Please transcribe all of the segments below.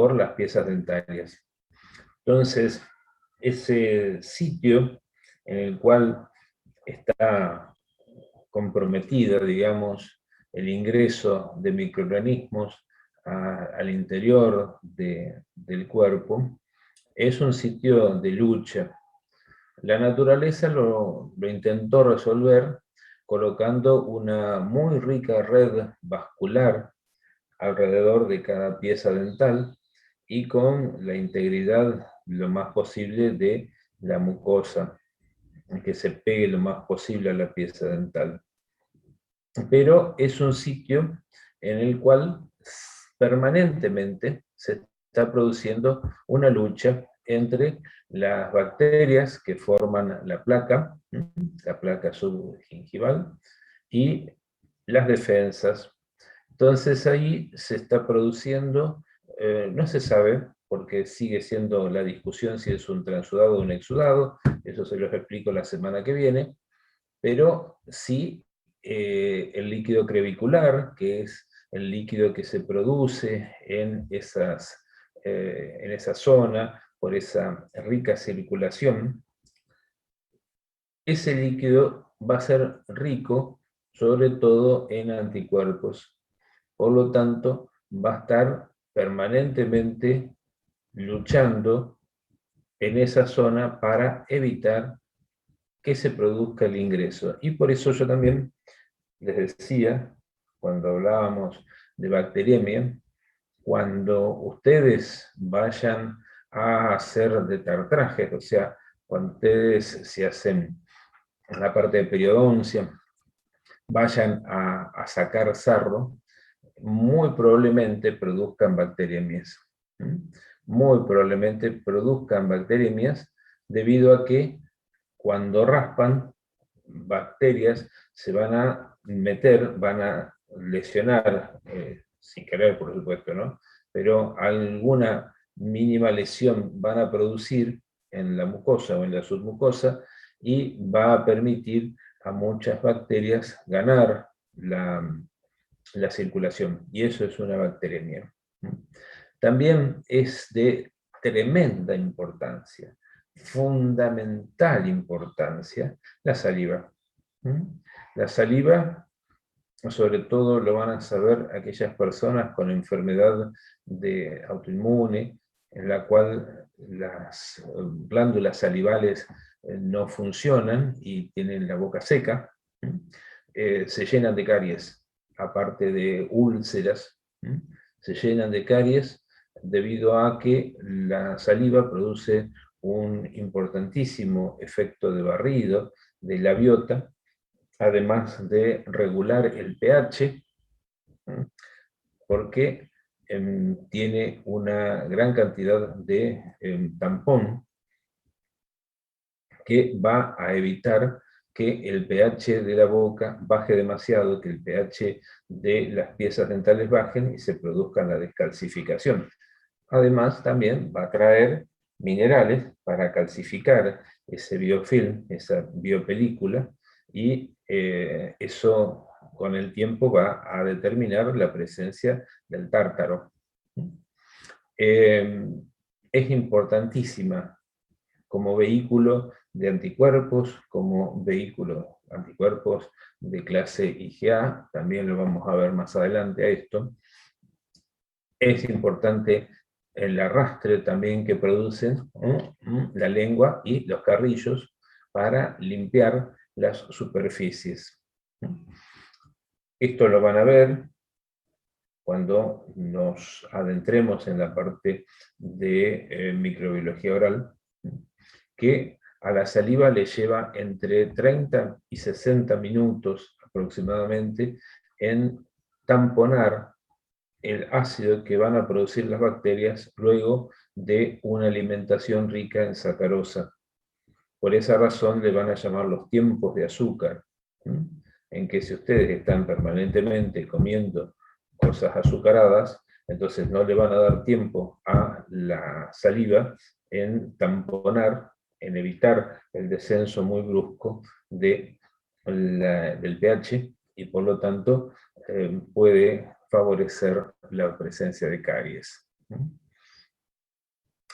por las piezas dentarias. Entonces, ese sitio en el cual está comprometida, digamos, el ingreso de microorganismos al interior del cuerpo, es un sitio de lucha. La naturaleza lo intentó resolver colocando una muy rica red vascular alrededor de cada pieza dental y con la integridad lo más posible de la mucosa, que se pegue lo más posible a la pieza dental. Pero es un sitio en el cual permanentemente se está produciendo una lucha entre las bacterias que forman la placa subgingival, y las defensas. Entonces ahí se está produciendo, no se sabe, porque sigue siendo la discusión si es un transudado o un exudado, eso se los explico la semana que viene, pero sí el líquido crevicular, que es el líquido que se produce en esa zona, por esa rica circulación, ese líquido va a ser rico sobre todo en anticuerpos. Por lo tanto, va a estar permanentemente luchando en esa zona para evitar que se produzca el ingreso. Y por eso yo también les decía, cuando hablábamos de bacteriemia, cuando ustedes vayan a hacer detartrajes, o sea, cuando ustedes se hacen la parte de periodoncia, vayan a sacar sarro, muy probablemente produzcan bacteriemias. Muy probablemente produzcan bacteriemias debido a que cuando raspan, bacterias se van a meter, van a lesionar, sin querer por supuesto, ¿no? Pero alguna mínima lesión van a producir en la mucosa o en la submucosa y va a permitir a muchas bacterias ganar la circulación, y eso es una bacteriemia. También es de tremenda importancia, fundamental importancia, la saliva. La saliva, sobre todo lo van a saber aquellas personas con enfermedad autoinmune, en la cual las glándulas salivales no funcionan y tienen la boca seca, se llenan de caries, aparte de úlceras, se llenan de caries debido a que la saliva produce un importantísimo efecto de barrido de la biota, además de regular el pH, porque tiene una gran cantidad de tampón que va a evitar que el pH de la boca baje demasiado, que el pH de las piezas dentales bajen y se produzca la descalcificación. Además, también va a traer minerales para calcificar ese biofilm, esa biopelícula, y eso con el tiempo va a determinar la presencia del tártaro. Es importantísima como vehículo de anticuerpos, como vehículo anticuerpos de clase IgA, también lo vamos a ver más adelante a esto. Es importante el arrastre también que producen la lengua y los carrillos para limpiar las superficies. Esto lo van a ver cuando nos adentremos en la parte de microbiología oral, que a la saliva le lleva entre 30 y 60 minutos aproximadamente en tamponar el ácido que van a producir las bacterias luego de una alimentación rica en sacarosa. Por esa razón le van a llamar los tiempos de azúcar, en que si ustedes están permanentemente comiendo cosas azucaradas, entonces no le van a dar tiempo a la saliva en tamponar, en evitar el descenso muy brusco del pH, y por lo tanto puede favorecer la presencia de caries.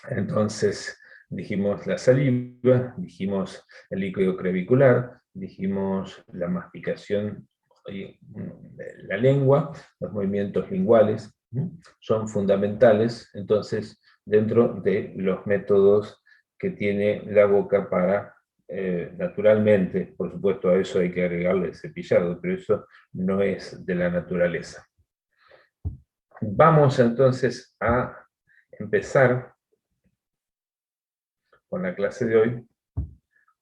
Entonces, dijimos la saliva, dijimos el líquido crevicular, dijimos la masticación, la lengua, los movimientos linguales, son fundamentales, entonces, dentro de los métodos que tiene la boca para, naturalmente, por supuesto a eso hay que agregarle el cepillado, pero eso no es de la naturaleza. Vamos entonces a empezar con la clase de hoy,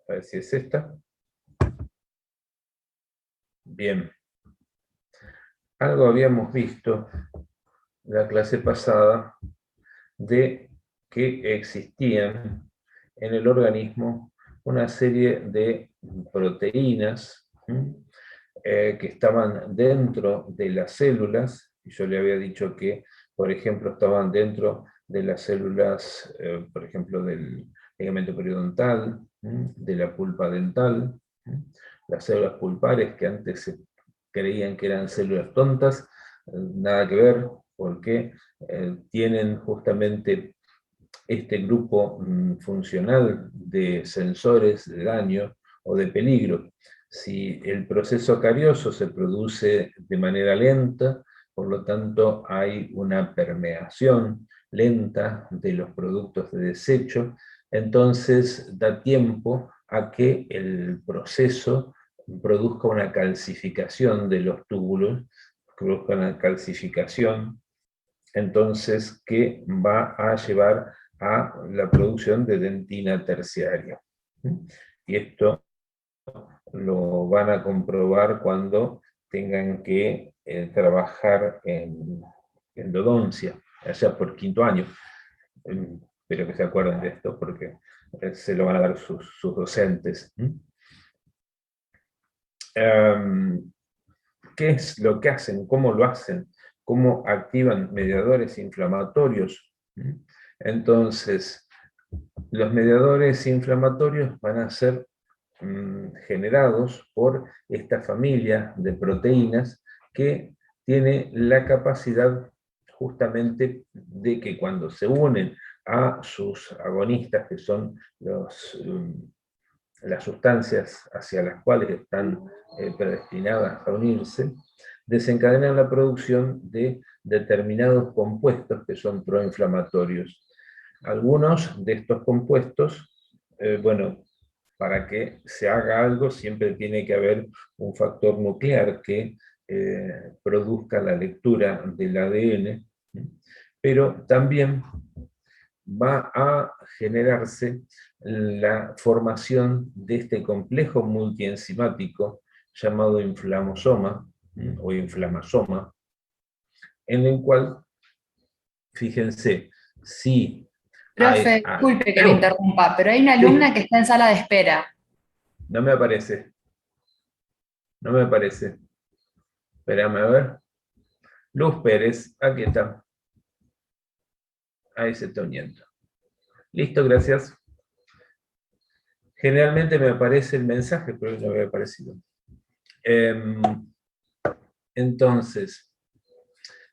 a ver si es esta. Bien. Algo habíamos visto la clase pasada de que existían en el organismo una serie de proteínas que estaban dentro de las células, y yo le había dicho que, por ejemplo, estaban dentro de las células, por ejemplo, del ligamento periodontal, de la pulpa dental, las células pulpares que antes se creían que eran células tontas, nada que ver, porque tienen justamente este grupo funcional de sensores de daño o de peligro. Si el proceso carioso se produce de manera lenta, por lo tanto hay una permeación lenta de los productos de desecho, entonces da tiempo a que el proceso produzca una calcificación de los túbulos, produzca una calcificación, entonces que va a llevar a la producción de dentina terciaria. Y esto lo van a comprobar cuando tengan que trabajar en endodoncia, allá por quinto año. Espero que se acuerden de esto porque se lo van a dar sus docentes. ¿Qué es lo que hacen? ¿Cómo lo hacen? ¿Cómo activan mediadores inflamatorios? Entonces, los mediadores inflamatorios van a ser generados por esta familia de proteínas que tiene la capacidad justamente de que cuando se unen a sus agonistas, que son las sustancias hacia las cuales están predestinadas a unirse, desencadenan la producción de determinados compuestos que son proinflamatorios. Algunos de estos compuestos, bueno, para que se haga algo siempre tiene que haber un factor nuclear que produzca la lectura del ADN, pero también va a generarse la formación de este complejo multienzimático llamado inflamosoma o inflamasoma, en el cual, fíjense, si hay... Profe, disculpe que le interrumpa, pero hay una alumna Sí, que está en sala de espera. no me aparece, no me aparece. Espérame a ver. Luz Pérez, aquí está. Ahí se está uniendo. Listo, gracias. Generalmente me aparece el mensaje, pero no me había aparecido. Entonces,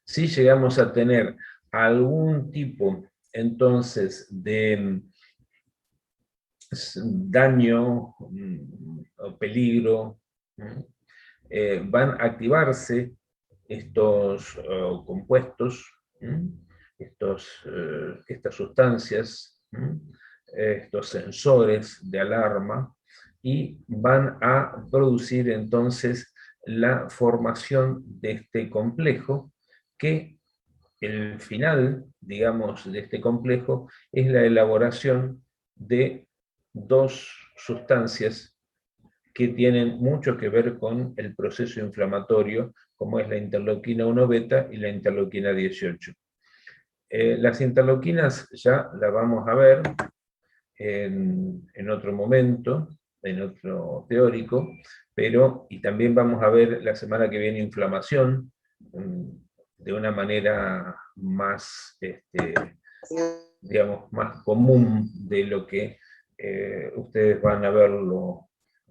si llegamos a tener algún tipo, entonces, de daño o peligro, van a activarse estos compuestos, estas sustancias, estos sensores de alarma, y van a producir entonces la formación de este complejo, que el final, digamos, de este complejo es la elaboración de dos sustancias que tienen mucho que ver con el proceso inflamatorio, como es la interleuquina 1 beta y la interleuquina 18. Las interleuquinas ya las vamos a ver en otro momento, en otro teórico, pero, y también vamos a ver la semana que viene inflamación, de una manera más, digamos, más común de lo que ustedes van a verlo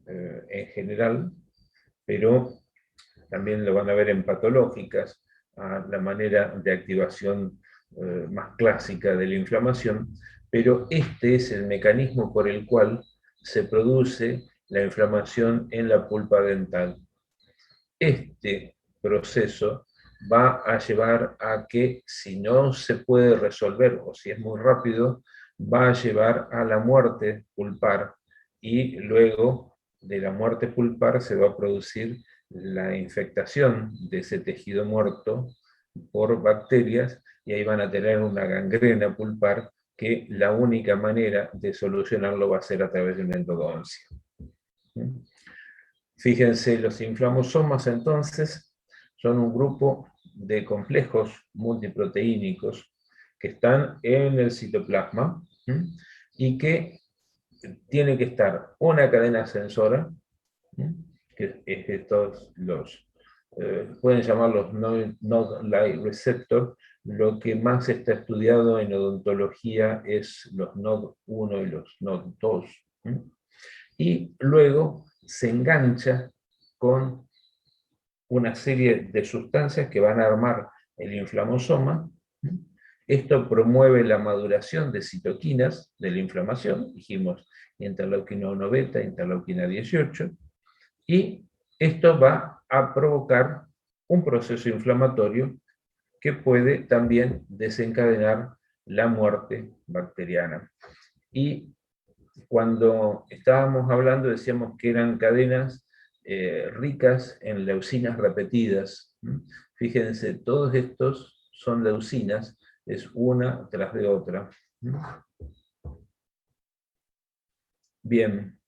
en general, pero también lo van a ver en patológicas, a la manera de activación más clásica de la inflamación, pero este es el mecanismo por el cual se produce la inflamación en la pulpa dental. Este proceso va a llevar a que, si no se puede resolver o si es muy rápido, va a llevar a la muerte pulpar, y luego de la muerte pulpar se va a producir la infectación de ese tejido muerto por bacterias, y ahí van a tener una gangrena pulpar, que la única manera de solucionarlo va a ser a través de una endodoncia. Fíjense, los inflamosomas entonces son un grupo de complejos multiproteínicos que están en el citoplasma, y que tiene que estar una cadena sensora, que es estos pueden llamarlos node light receptor. Lo que más está estudiado en odontología es los node 1 y los node 2. Y luego se engancha con una serie de sustancias que van a armar el inflamosoma. Esto promueve la maduración de citoquinas de la inflamación, dijimos interleuquina 1 beta, interleuquina 18, y esto va a provocar un proceso inflamatorio que puede también desencadenar la muerte bacteriana. Y cuando estábamos hablando decíamos que eran cadenas ricas en leucinas repetidas. Fíjense, todos estos son leucinas, es una tras de otra. Bien.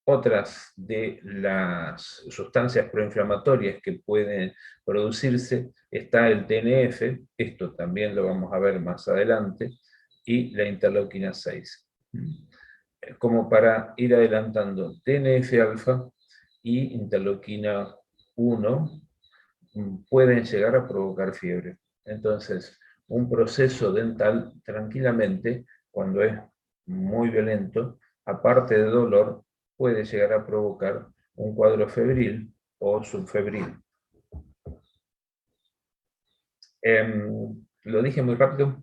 Otras de las sustancias proinflamatorias que pueden producirse está el TNF, esto también lo vamos a ver más adelante, y la interleuquina 6. Como para ir adelantando, TNF-alfa y interleuquina 1 pueden llegar a provocar fiebre. Entonces, un proceso dental tranquilamente, cuando es muy violento, aparte de dolor, puede llegar a provocar un cuadro febril o subfebril. ¿Lo dije muy rápido?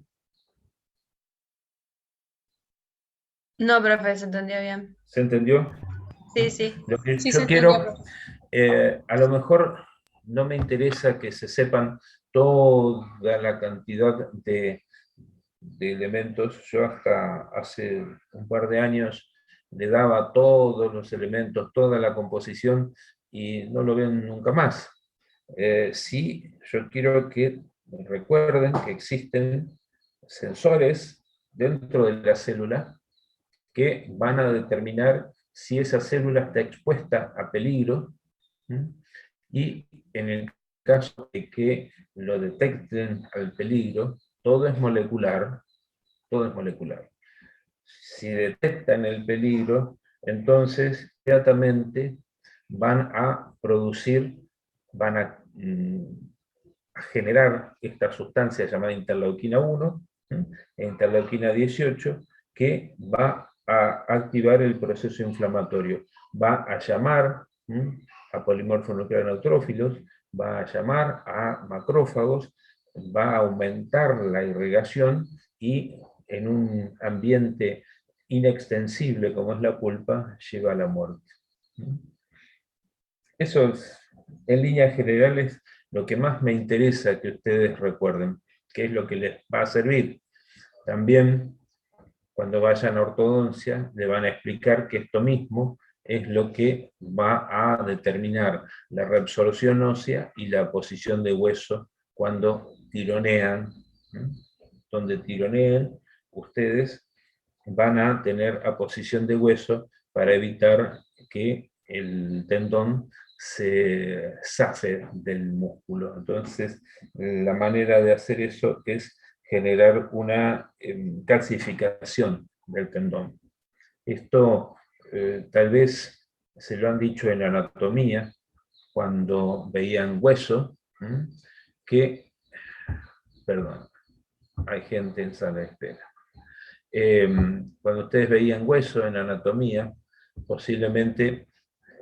No, profe, se entendió bien. ¿Se entendió? Sí, sí. Lo que Sí, yo se entendió, quiero, profe. a lo mejor no me interesa que se sepan toda la cantidad de elementos. Yo hasta hace un par de años le daba todos los elementos, toda la composición, y no lo ven nunca más. Sí, yo quiero que recuerden que existen sensores dentro de la célula que van a determinar si esa célula está expuesta a peligro, y en el caso de que lo detecten al peligro, todo es molecular, todo es molecular. Si detectan el peligro, entonces inmediatamente van a producir, van a generar esta sustancia llamada interleuquina 1 e interleuquina 18, que va a activar el proceso inflamatorio. Va a llamar a polimorfos nucleares neutrófilos, va a llamar a macrófagos, va a aumentar la irrigación, y en un ambiente inextensible como es la pulpa, lleva a la muerte. Eso es, en líneas generales, lo que más me interesa que ustedes recuerden, que es lo que les va a servir. También, cuando vayan a ortodoncia, le van a explicar que esto mismo es lo que va a determinar la reabsorción ósea y la posición de hueso cuando tironean. Donde tironeen, ustedes van a tener aposición de hueso para evitar que el tendón se zafe del músculo. Entonces, la manera de hacer eso es generar una calcificación del tendón. Esto tal vez se lo han dicho en anatomía, cuando veían hueso, que, perdón, hay gente en sala de espera. Cuando ustedes veían hueso en anatomía, posiblemente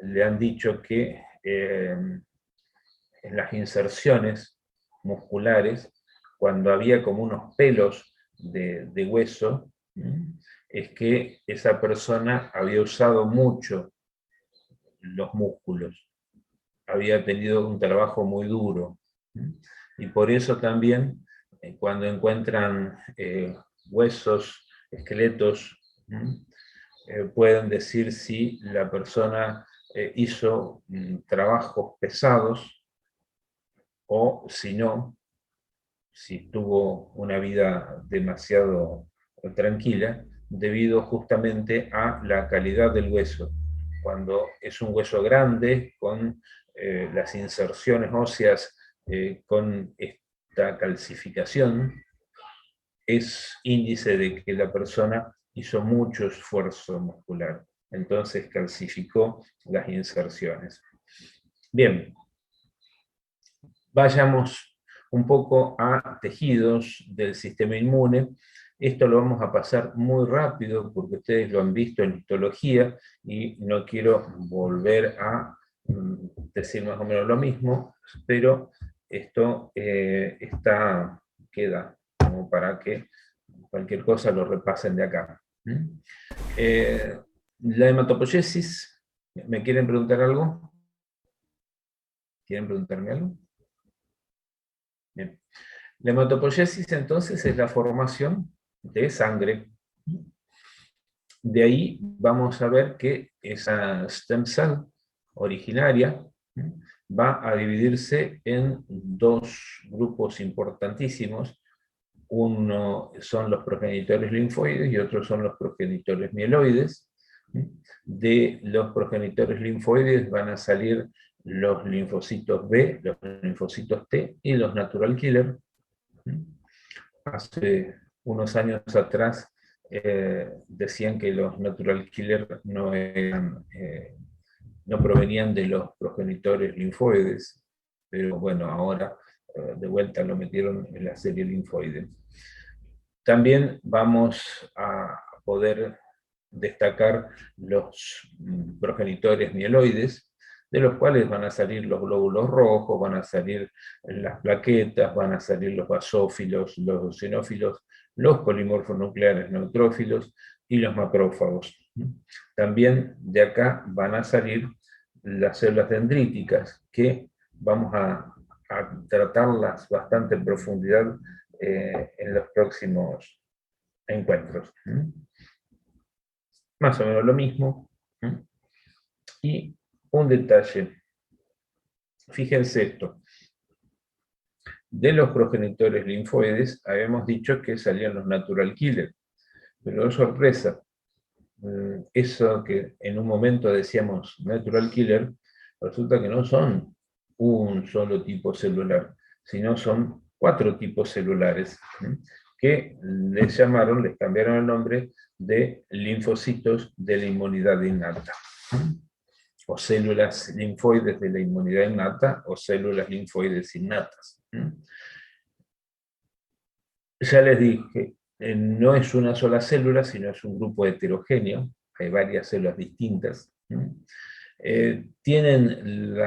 le han dicho que en las inserciones musculares, cuando había como unos pelos de hueso, es que esa persona había usado mucho los músculos, había tenido un trabajo muy duro. Y por eso también, cuando encuentran huesos, esqueletos, pueden decir si la persona hizo trabajos pesados o si no, si tuvo una vida demasiado tranquila, debido justamente a la calidad del hueso. Cuando es un hueso grande, con las inserciones óseas, con esta calcificación, es índice de que la persona hizo mucho esfuerzo muscular. Entonces calcificó las inserciones. Bien, vayamos un poco a tejidos del sistema inmune. Esto lo vamos a pasar muy rápido porque ustedes lo han visto en histología y no quiero volver a decir más o menos lo mismo, pero esto queda como para que cualquier cosa lo repasen de acá. La hematopoiesis, ¿me quieren preguntar algo? ¿Quieren preguntarme algo? Bien. La hematopoiesis entonces es la formación de sangre. De ahí vamos a ver que esa stem cell originaria va a dividirse en dos grupos importantísimos. Uno son los progenitores linfoides y otro son los progenitores mieloides. De los progenitores linfoides van a salir los linfocitos B, los linfocitos T y los natural killer. Hace unos años atrás decían que los natural killer no provenían de los progenitores linfoides, pero bueno, ahora de vuelta lo metieron en la serie linfoide. También vamos a poder destacar los progenitores mieloides, de los cuales van a salir los glóbulos rojos, van a salir las plaquetas, van a salir los basófilos, los eosinófilos, los polimorfos nucleares neutrófilos y los macrófagos. También de acá van a salir las células dendríticas, que vamos a tratarlas bastante en profundidad en los próximos encuentros. Más o menos lo mismo. Y un detalle. Fíjense esto. De los progenitores linfoides habíamos dicho que salían los natural killer. Pero sorpresa, eso que en un momento decíamos natural killer, resulta que no son un solo tipo celular, sino son 4 tipos celulares que les cambiaron el nombre de linfocitos de la inmunidad innata, o células linfoides de la inmunidad innata, o células linfoides innatas. Ya les dije, no es una sola célula, sino es un grupo heterogéneo, hay varias células distintas. Tienen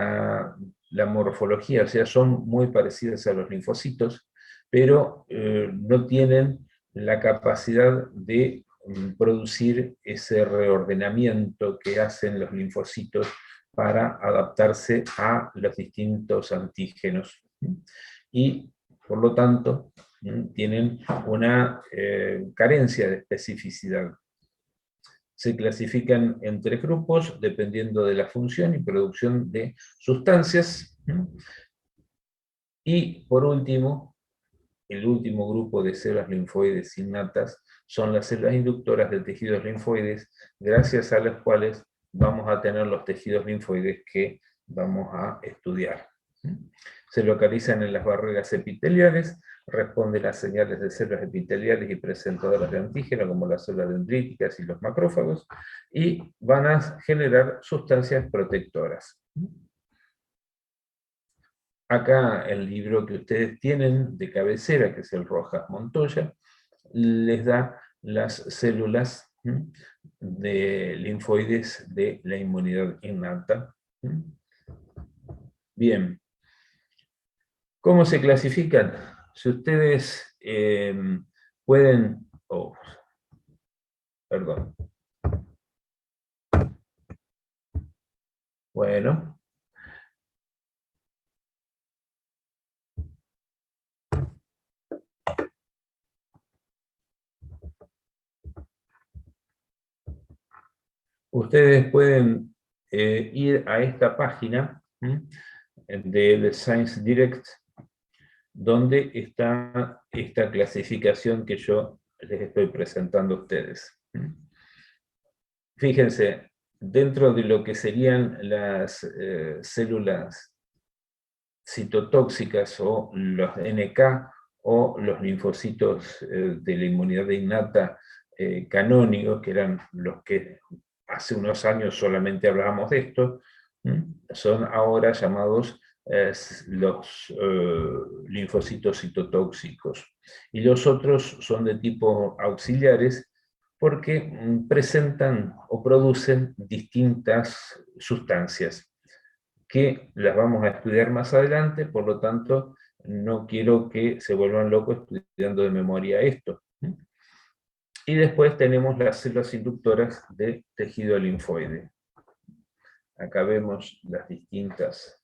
la morfología, o sea, son muy parecidas a los linfocitos, pero no tienen la capacidad de producir ese reordenamiento que hacen los linfocitos para adaptarse a los distintos antígenos. Y, por lo tanto, tienen una carencia de especificidad. Se clasifican en 3 grupos dependiendo de la función y producción de sustancias. Y por último, el último grupo de células linfoides innatas son las células inductoras de tejidos linfoides, gracias a las cuales vamos a tener los tejidos linfoides que vamos a estudiar. Se localizan en las barreras epiteliales, responden a señales de células epiteliales y presentadoras de antígeno, como las células dendríticas y los macrófagos, y van a generar sustancias protectoras. Acá el libro que ustedes tienen de cabecera, que es el Rojas Montoya, les da las células de linfoides de la inmunidad innata. Bien. ¿Cómo se clasifican? Si ustedes pueden... perdón. Bueno. Ustedes pueden ir a esta página del Science Direct, donde está esta clasificación que yo les estoy presentando a ustedes. Fíjense, dentro de lo que serían las células citotóxicas o los NK o los linfocitos de la inmunidad innata canónicos, que eran los que hace unos años solamente hablábamos de esto, son ahora llamados los linfocitos citotóxicos. Y los otros son de tipo auxiliares porque presentan o producen distintas sustancias que las vamos a estudiar más adelante, por lo tanto, no quiero que se vuelvan locos estudiando de memoria esto. Y después tenemos las células inductoras de tejido linfoide. Acá vemos las distintas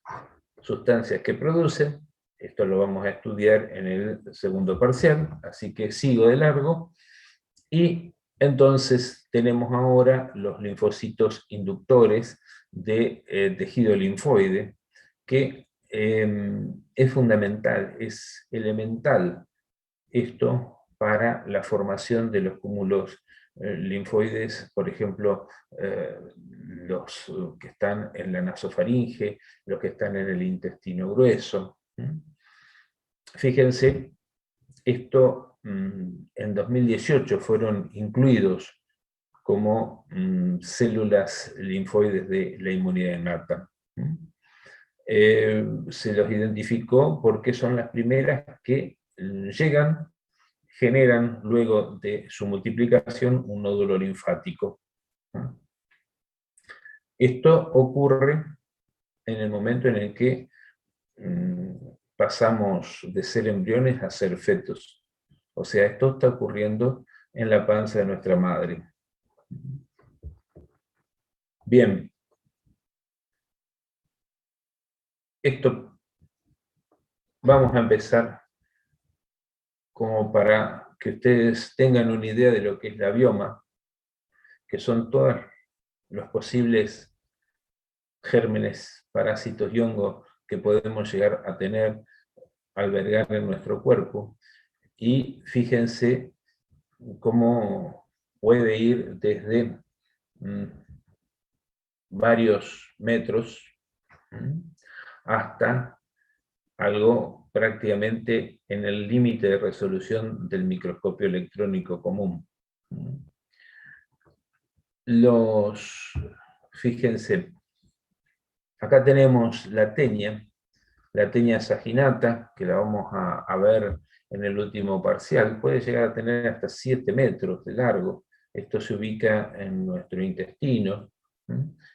sustancias que producen. Esto lo vamos a estudiar en el segundo parcial, así que sigo de largo. Y entonces tenemos ahora los linfocitos inductores de tejido linfoide, que es fundamental, es elemental esto para la formación de los cúmulos linfoides, por ejemplo, los que están en la nasofaringe, los que están en el intestino grueso. Fíjense, esto en 2018 fueron incluidos como células linfoides de la inmunidad innata. Se los identificó porque son las primeras que llegan, generan luego de su multiplicación un nódulo linfático. Esto ocurre en el momento en el que pasamos de ser embriones a ser fetos. O sea, esto está ocurriendo en la panza de nuestra madre. Bien. Esto vamos a empezar como para que ustedes tengan una idea de lo que es la bioma, que son todos los posibles gérmenes, parásitos y hongos que podemos llegar a tener, albergar en nuestro cuerpo. Y fíjense cómo puede ir desde varios metros hasta algo prácticamente en el límite de resolución del microscopio electrónico común. Fíjense, acá tenemos la tenia saginata, que la vamos a ver en el último parcial, puede llegar a tener hasta 7 metros de largo. Esto se ubica en nuestro intestino.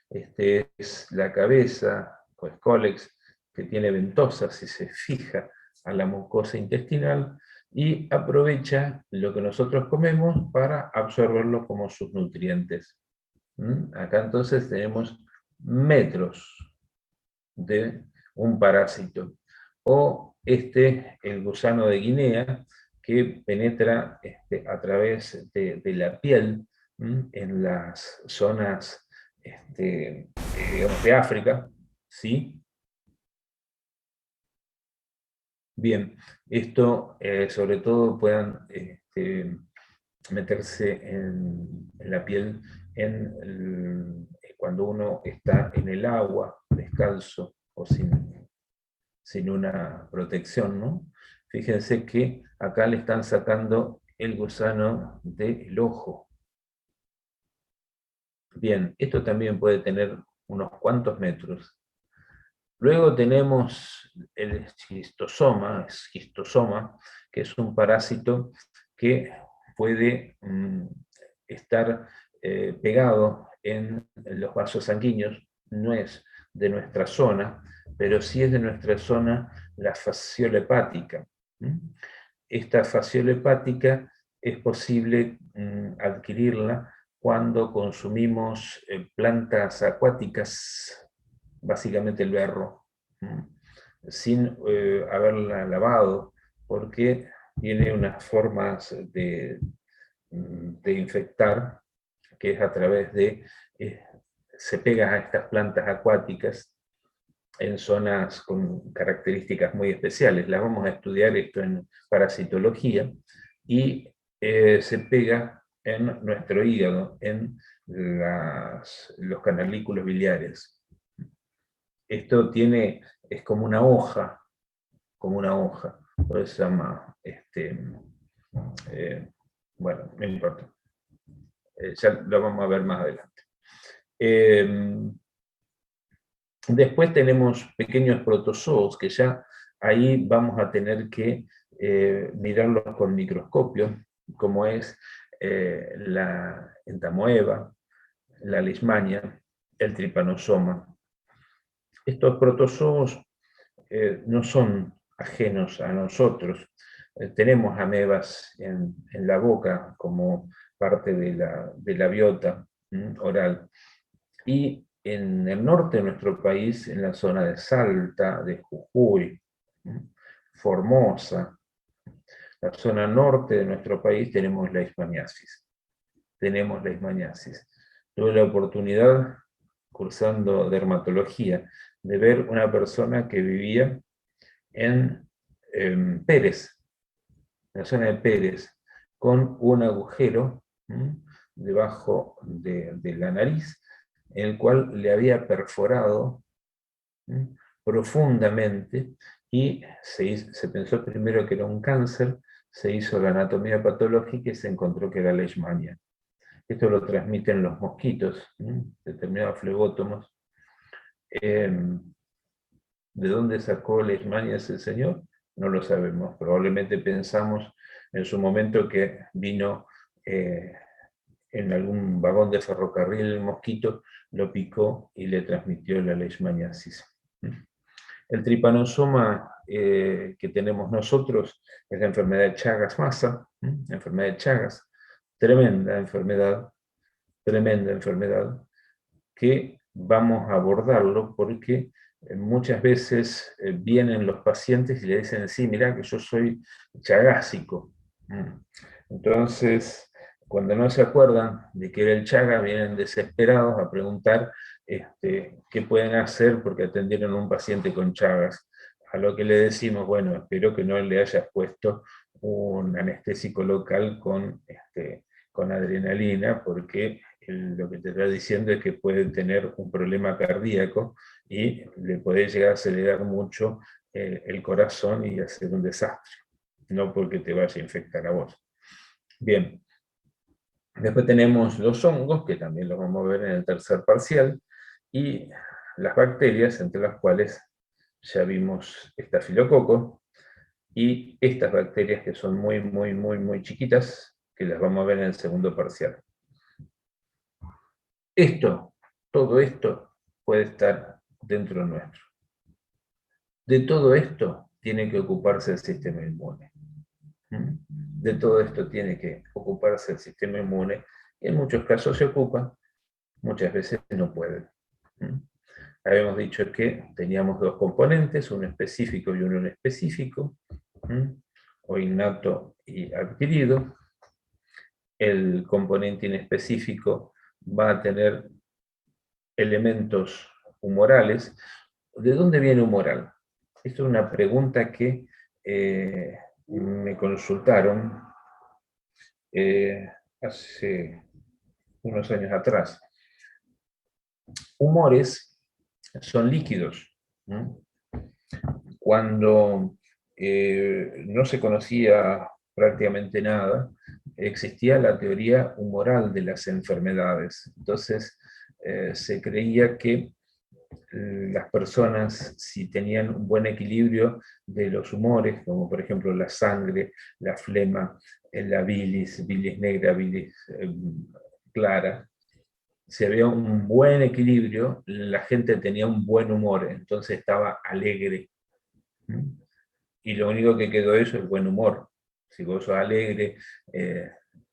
Este es la cabeza, pues cólex, que tiene ventosas y se fija a la mucosa intestinal y aprovecha lo que nosotros comemos para absorberlo como sus nutrientes. Acá entonces tenemos metros de un parásito. O el gusano de Guinea, que penetra a través de la piel en las zonas digamos, de África, ¿sí? Bien, esto sobre todo puedan meterse en la piel cuando uno está en el agua, descalzo o sin una protección, ¿no? Fíjense que acá le están sacando el gusano del ojo. Bien, esto también puede tener unos cuantos metros. Luego tenemos el schistosoma, que es un parásito que puede estar pegado en los vasos sanguíneos, no es de nuestra zona, pero sí es de nuestra zona la fasciola hepática. Esta fasciola hepática es posible adquirirla cuando consumimos plantas acuáticas, básicamente el berro, sin haberla lavado, porque tiene unas formas de infectar, que es a través de, se pega a estas plantas acuáticas en zonas con características muy especiales. Las vamos a estudiar esto en parasitología, y se pega en nuestro hígado, en los canalículos biliares. Esto es como una hoja, por eso se llama, bueno, no importa. Ya lo vamos a ver más adelante. Después tenemos pequeños protozoos que ya ahí vamos a tener que mirarlos con microscopio, como es la entamoeba, la leishmania, el trypanosoma. Estos protozoos no son ajenos a nosotros. Tenemos amebas en la boca como parte de la biota oral. Y en el norte de nuestro país, en la zona de Salta, de Jujuy, Formosa, la zona norte de nuestro país, tenemos la leishmaniasis. Tuve la oportunidad, cursando dermatología, de ver una persona que vivía en Pérez, en la zona de Pérez, con un agujero debajo de la nariz, en el cual le había perforado profundamente, y se pensó primero que era un cáncer, se hizo la anatomía patológica y se encontró que era leishmania. Esto lo transmiten los mosquitos, determinados flebótomos. ¿De dónde sacó leishmania ese señor? No lo sabemos. Probablemente pensamos en su momento que vino en algún vagón de ferrocarril el mosquito, lo picó y le transmitió la leishmaniasis. El trypanosoma que tenemos nosotros es la enfermedad de Chagas-Massa, la enfermedad de Chagas, tremenda enfermedad, que vamos a abordarlo porque muchas veces vienen los pacientes y le dicen, sí, mirá que yo soy chagásico. Entonces, cuando no se acuerdan de que era el Chagas, vienen desesperados a preguntar qué pueden hacer porque atendieron a un paciente con Chagas. A lo que le decimos, bueno, espero que no le hayas puesto un anestésico local con adrenalina, porque lo que te está diciendo es que puede tener un problema cardíaco y le puede llegar a acelerar mucho el corazón y hacer un desastre, no porque te vaya a infectar a vos. Bien, después tenemos los hongos, que también los vamos a ver en el tercer parcial, y las bacterias, entre las cuales ya vimos estafilococo, y estas bacterias que son muy chiquitas, que las vamos a ver en el segundo parcial. Todo esto puede estar dentro nuestro. De todo esto tiene que ocuparse el sistema inmune. De todo esto tiene que ocuparse el sistema inmune, y en muchos casos se ocupa, muchas veces no puede. Habíamos dicho que teníamos dos componentes, uno específico y uno no específico, o innato y adquirido. El componente inespecífico va a tener elementos humorales. ¿De dónde viene humoral? Esto es una pregunta que me consultaron hace unos años atrás. Humores son líquidos. Cuando no se conocía prácticamente nada, existía la teoría humoral de las enfermedades. Entonces, se creía que las personas, si tenían un buen equilibrio de los humores, como por ejemplo la sangre, la flema, la bilis negra, bilis clara, si había un buen equilibrio, la gente tenía un buen humor, entonces estaba alegre. Y lo único que quedó eso es el buen humor. Si vos sos alegre,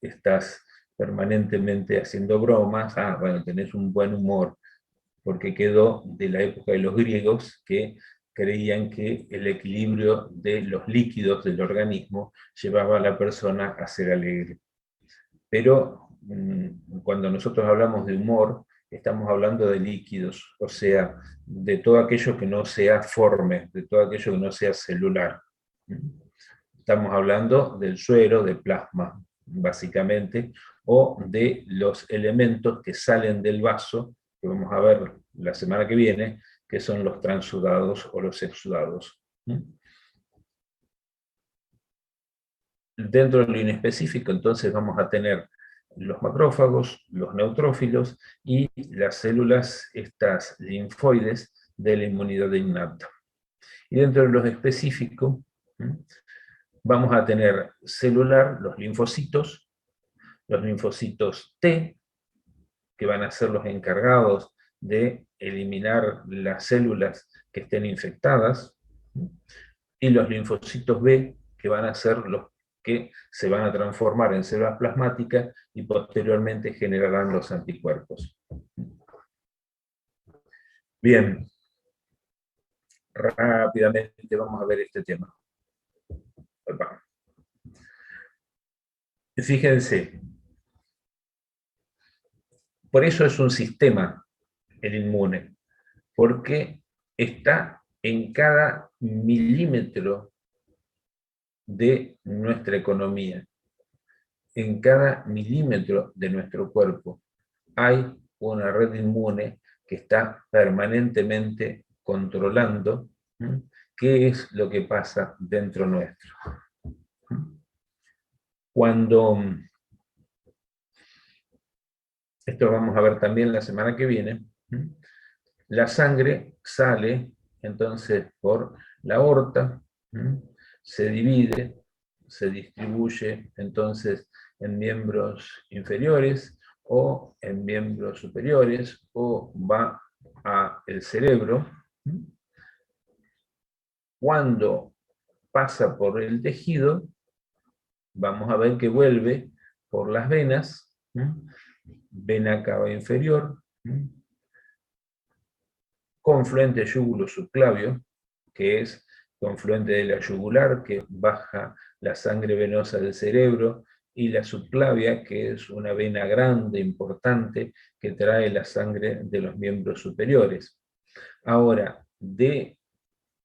estás permanentemente haciendo bromas, bueno, tenés un buen humor, porque quedó de la época de los griegos que creían que el equilibrio de los líquidos del organismo llevaba a la persona a ser alegre. Pero cuando nosotros hablamos de humor, estamos hablando de líquidos, o sea, de todo aquello que no sea forme, de todo aquello que no sea celular. Estamos hablando del suero, de plasma, básicamente, o de los elementos que salen del vaso, que vamos a ver la semana que viene, que son los transudados o los exudados. Dentro de lo inespecífico, entonces, vamos a tener los macrófagos, los neutrófilos y las células, estas linfoides, de la inmunidad innata. Y dentro de los específicos, vamos a tener celular, los linfocitos T, que van a ser los encargados de eliminar las células que estén infectadas, y los linfocitos B, que van a ser los que se van a transformar en células plasmáticas y posteriormente generarán los anticuerpos. Bien, rápidamente vamos a ver este tema. Fíjense, por eso es un sistema el inmune, porque está en cada milímetro de nuestra economía, en cada milímetro de nuestro cuerpo. Hay una red inmune que está permanentemente controlando qué es lo que pasa dentro nuestro. Cuando, esto vamos a ver también la semana que viene, la sangre sale entonces por la aorta, se divide, se distribuye entonces en miembros inferiores o en miembros superiores, o va al cerebro. Cuando pasa por el tejido, vamos a ver que vuelve por las venas, vena cava inferior, confluente yúgulo subclavio, que es confluente de la yugular, que baja la sangre venosa del cerebro, y la subclavia, que es una vena grande, importante, que trae la sangre de los miembros superiores. Ahora, de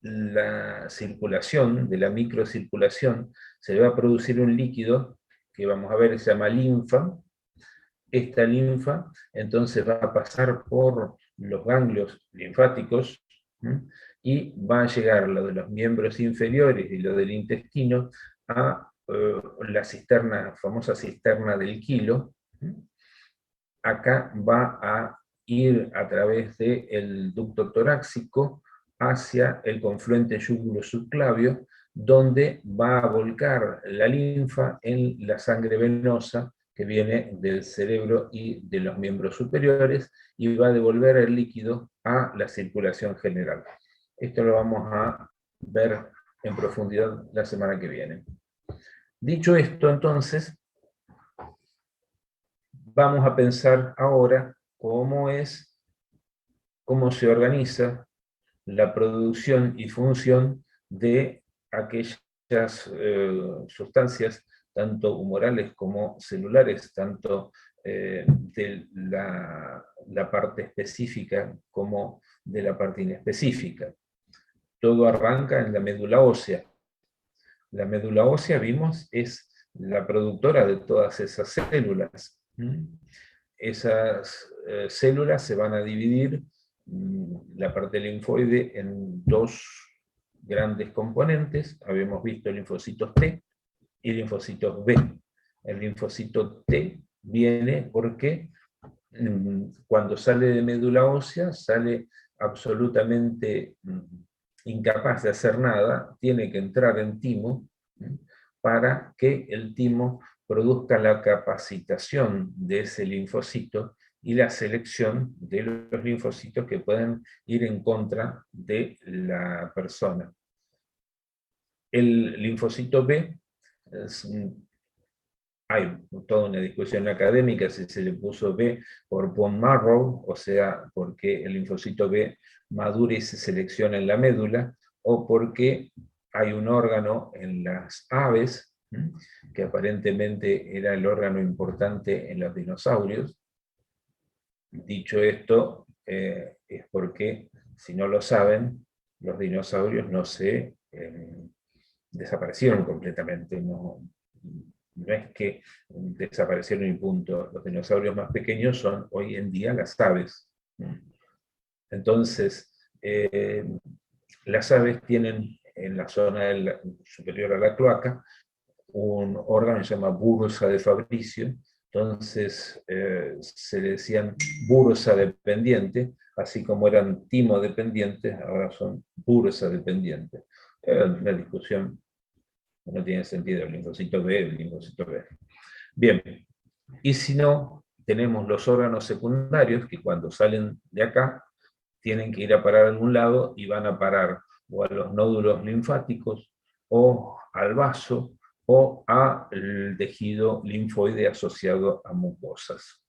la circulación, de la microcirculación, se va a producir un líquido que vamos a ver se llama linfa. Esta linfa entonces va a pasar por los ganglios linfáticos y va a llegar lo de los miembros inferiores y lo del intestino a la cisterna, famosa cisterna del Kilo. Acá va a ir a través del ducto torácico hacia el confluente yúgulo subclavio, donde va a volcar la linfa en la sangre venosa que viene del cerebro y de los miembros superiores, y va a devolver el líquido a la circulación general. Esto lo vamos a ver en profundidad la semana que viene. Dicho esto, entonces, vamos a pensar ahora cómo se organiza la producción y función de aquellas sustancias, tanto humorales como celulares, tanto de la parte específica como de la parte inespecífica. Todo arranca en la médula ósea. La médula ósea, vimos, es la productora de todas esas células. Esas células se van a dividir, la parte linfoide, en dos grandes componentes. Habíamos visto linfocitos T y linfocitos B. El linfocito T viene porque cuando sale de médula ósea sale absolutamente incapaz de hacer nada, tiene que entrar en timo para que el timo produzca la capacitación de ese linfocito y la selección de los linfocitos que pueden ir en contra de la persona. El linfocito B hay toda una discusión académica si se le puso B por bone marrow, o sea, porque el linfocito B madura y se selecciona en la médula, o porque hay un órgano en las aves, que aparentemente era el órgano importante en los dinosaurios. Dicho esto, es porque, si no lo saben, los dinosaurios no se desaparecieron completamente, no es que desaparecieron y punto. Los dinosaurios más pequeños son hoy en día las aves. Entonces, las aves tienen en la zona superior a la cloaca un órgano que se llama bursa de Fabricio. Entonces se decían bursa dependiente, así como eran timo dependientes, ahora son bursa dependientes. La discusión no tiene sentido, el linfocito B, el linfocito B. Bien, y si no, tenemos los órganos secundarios que cuando salen de acá tienen que ir a parar a algún lado y van a parar o a los nódulos linfáticos o al vaso o al tejido linfoide asociado a mucosas.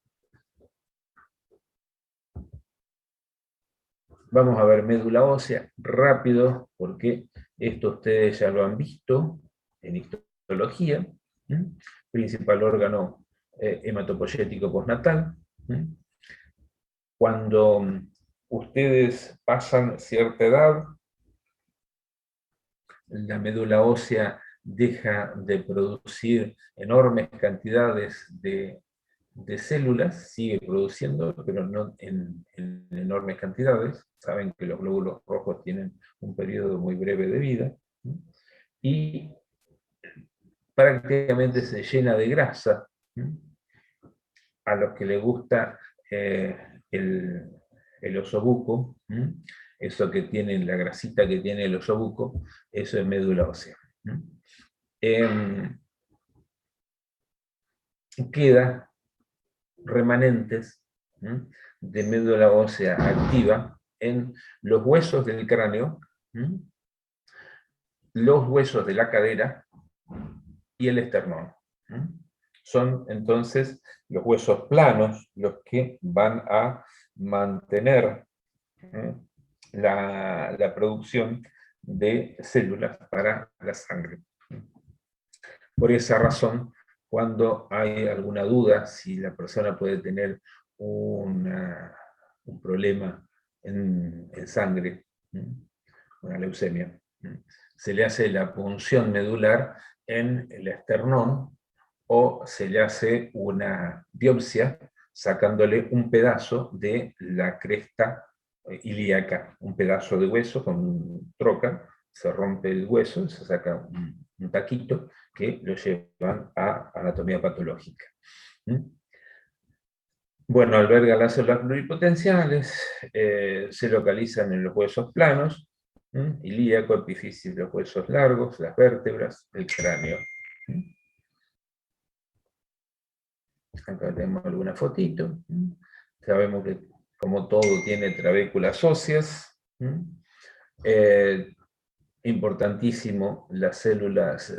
Vamos a ver médula ósea rápido, porque esto ustedes ya lo han visto en histología. Principal órgano hematopoyético postnatal. Cuando ustedes pasan cierta edad, la médula ósea deja de producir enormes cantidades de células, sigue produciendo, pero no en enormes cantidades. Saben que los glóbulos rojos tienen un periodo muy breve de vida, y prácticamente se llena de grasa. A los que les gusta el osobuco, eso que tiene, la grasita que tiene el osobuco, eso es médula ósea. Queda remanentes de médula ósea activa en los huesos del cráneo, los huesos de la cadera y el esternón. Son entonces los huesos planos los que van a mantener la producción de células para la sangre. Por esa razón, cuando hay alguna duda si la persona puede tener un problema en sangre, una leucemia, se le hace la punción medular en el esternón o se le hace una biopsia sacándole un pedazo de la cresta ilíaca, un pedazo de hueso con troca, se rompe el hueso, se saca un taquito que lo llevan a anatomía patológica. Bueno, alberga las células pluripotenciales, se localizan en los huesos planos, ilíaco, epífisis de los huesos largos, las vértebras, el cráneo. Acá tenemos alguna fotito. Sabemos que como todo tiene trabéculas óseas. Importantísimo las células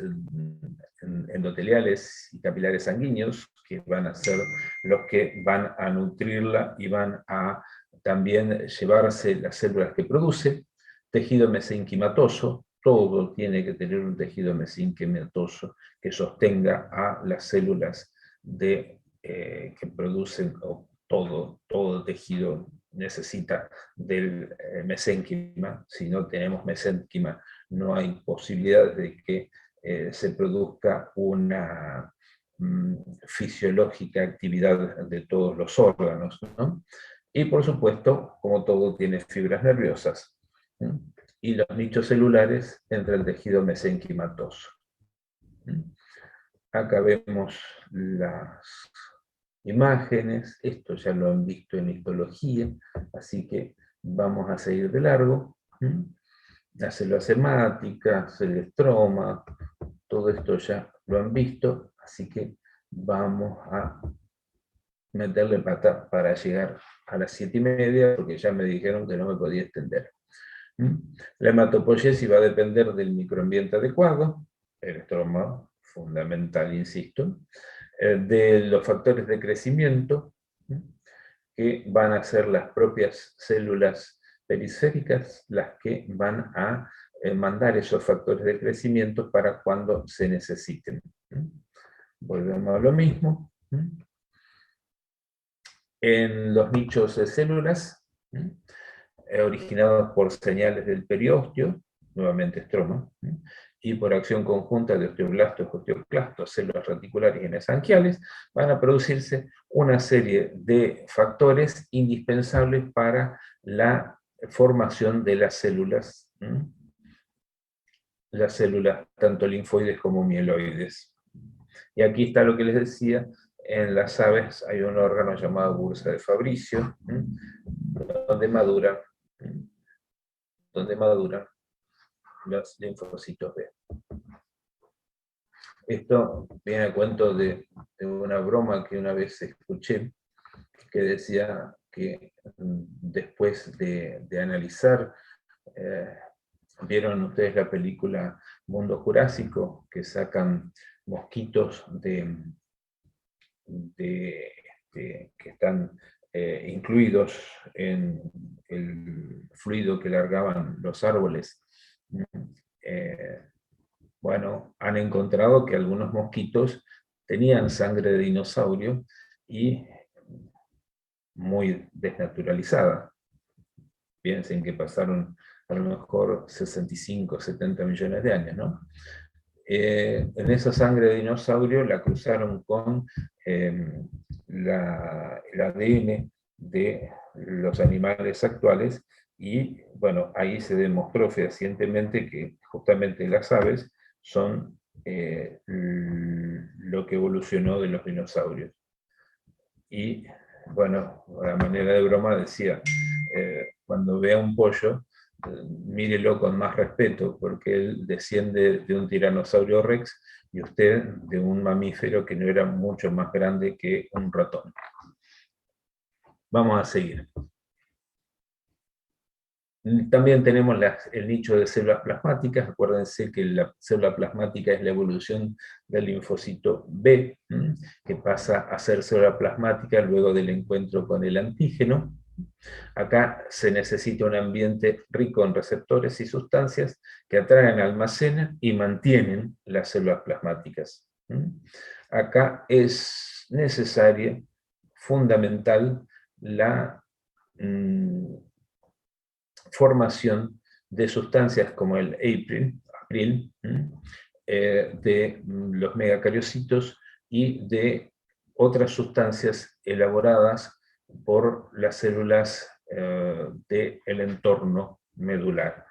endoteliales y capilares sanguíneos, que van a ser los que van a nutrirla y van a también llevarse las células que produce. Tejido mesenquimatoso, todo tiene que tener un tejido mesenquimatoso que sostenga a las células que producen, o todo tejido necesita del mesénquima. Si no tenemos mesénquima, no hay posibilidad de que se produzca una fisiológica actividad de todos los órganos, ¿no? Y por supuesto, como todo, tiene fibras nerviosas, y los nichos celulares entre el tejido mesenquimatoso. Acá vemos las imágenes, esto ya lo han visto en histología, así que vamos a seguir de largo. Las células hemáticas, el estroma, todo esto ya lo han visto, así que vamos a meterle pata para llegar a las 7:30, porque ya me dijeron que no me podía extender. La hematopoiesis va a depender del microambiente adecuado, el estroma fundamental, insisto, de los factores de crecimiento, que van a ser las propias células periféricas las que van a mandar esos factores de crecimiento para cuando se necesiten. Volvemos a lo mismo. En los nichos de células, originados por señales del periósteo, nuevamente estroma, y por acción conjunta de osteoblastos, osteoclastos, células reticulares y mesanquiales, van a producirse una serie de factores indispensables para la formación de las células tanto linfoides como mieloides. Y aquí está lo que les decía, en las aves hay un órgano llamado bursa de Fabricio, donde maduran los linfocitos B. Esto viene a cuento de una broma que una vez escuché, que decía que después de analizar, ¿vieron ustedes la película Mundo Jurásico? Que sacan mosquitos que están incluidos en el fluido que largaban los árboles. Bueno, han encontrado que algunos mosquitos tenían sangre de dinosaurio y muy desnaturalizada. Piensen que pasaron a lo mejor 65, 70 millones de años, ¿no? En esa sangre de dinosaurio la cruzaron con el ADN de los animales actuales y, bueno, ahí se demostró fehacientemente que justamente las aves son lo que evolucionó de los dinosaurios. Y, bueno, a manera de broma decía, cuando vea un pollo, mírelo con más respeto, porque él desciende de un tiranosaurio rex y usted de un mamífero que no era mucho más grande que un ratón. Vamos a seguir. También tenemos el nicho de células plasmáticas. Acuérdense que la célula plasmática es la evolución del linfocito B, que pasa a ser célula plasmática luego del encuentro con el antígeno. Acá se necesita un ambiente rico en receptores y sustancias que atraen, almacenan y mantienen las células plasmáticas. Acá es necesaria, fundamental, la formación de sustancias como el april, de los megacariocitos y de otras sustancias elaboradas por las células del entorno medular.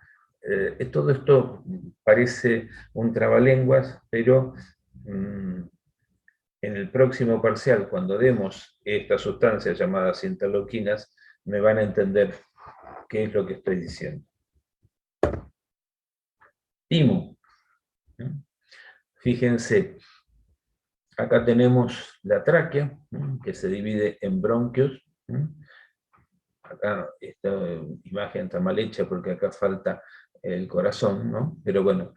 Todo esto parece un trabalenguas, pero en el próximo parcial, cuando demos estas sustancias llamadas interleuquinas, me van a entender qué es lo que estoy diciendo. Timo. Fíjense, acá tenemos la tráquea, que se divide en bronquios. Acá esta imagen está mal hecha porque acá falta el corazón, ¿no? Pero bueno,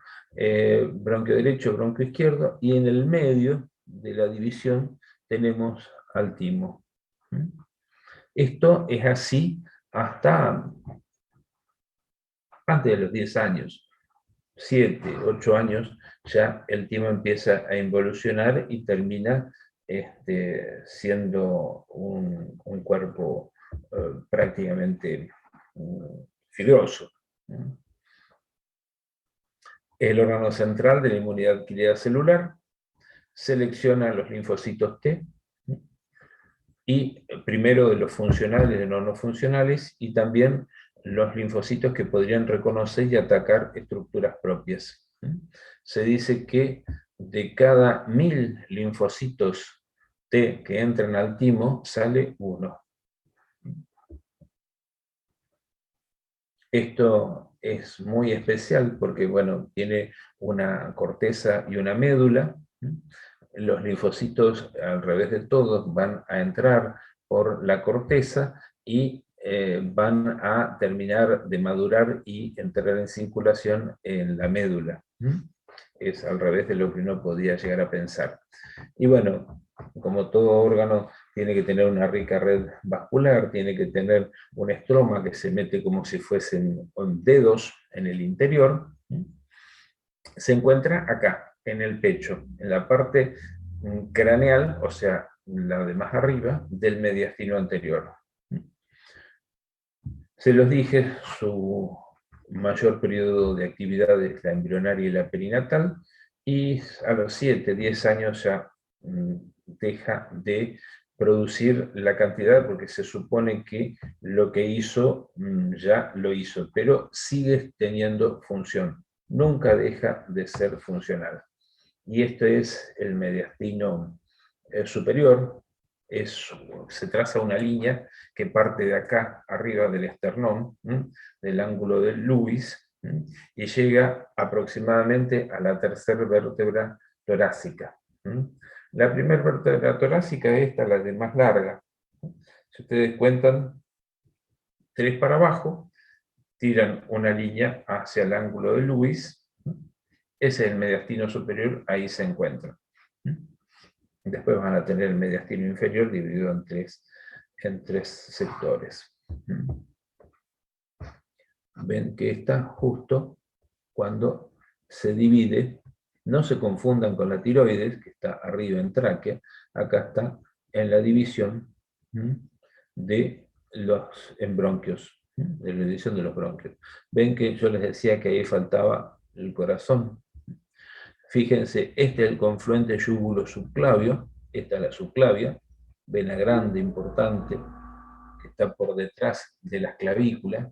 bronquio derecho, bronquio izquierdo, y en el medio de la división tenemos al timo. Esto es así hasta antes de los 10 años, 7, 8 años, ya el timo empieza a involucionar y termina siendo un cuerpo prácticamente fibroso. El órgano central de la inmunidad adquirida celular selecciona los linfocitos T, y primero de los funcionales, de los no funcionales, y también los linfocitos que podrían reconocer y atacar estructuras propias. Se dice que de cada 1000 linfocitos T que entran al timo, sale 1. Esto es muy especial porque, bueno, tiene una corteza y una médula. Los linfocitos, al revés de todos, van a entrar por la corteza y van a terminar de madurar y entrar en circulación en la médula. es al revés de lo que uno podía llegar a pensar. Y bueno, como todo órgano, tiene que tener una rica red vascular, tiene que tener un estroma que se mete como si fuesen dedos en el interior. Se encuentra acá, en el pecho, en la parte craneal, o sea, la de más arriba, del mediastino anterior. Se los dije, su mayor periodo de actividad es la embrionaria y la perinatal, y a los 7, 10 años ya deja de producir la cantidad, porque se supone que lo que hizo ya lo hizo, pero sigue teniendo función, nunca deja de ser funcional. Y esto es el mediastino superior, se traza una línea que parte de acá, arriba del esternón, del ángulo de Lewis, y llega aproximadamente a la tercera vértebra torácica. La primera vértebra torácica es esta, la de más larga. Si ustedes cuentan 3 para abajo, tiran una línea hacia el ángulo de Lewis, ese es el mediastino superior, ahí se encuentra. Después van a tener el mediastino inferior dividido en tres sectores. Ven que está justo cuando se divide, no se confundan con la tiroides, que está arriba en tráquea, acá está en la división de los bronquios, de la división de los bronquios. Ven que yo les decía que ahí faltaba el corazón. Fíjense, este es el confluente yúgulo-subclavio, esta es la subclavia, vena grande, importante, que está por detrás de las clavículas,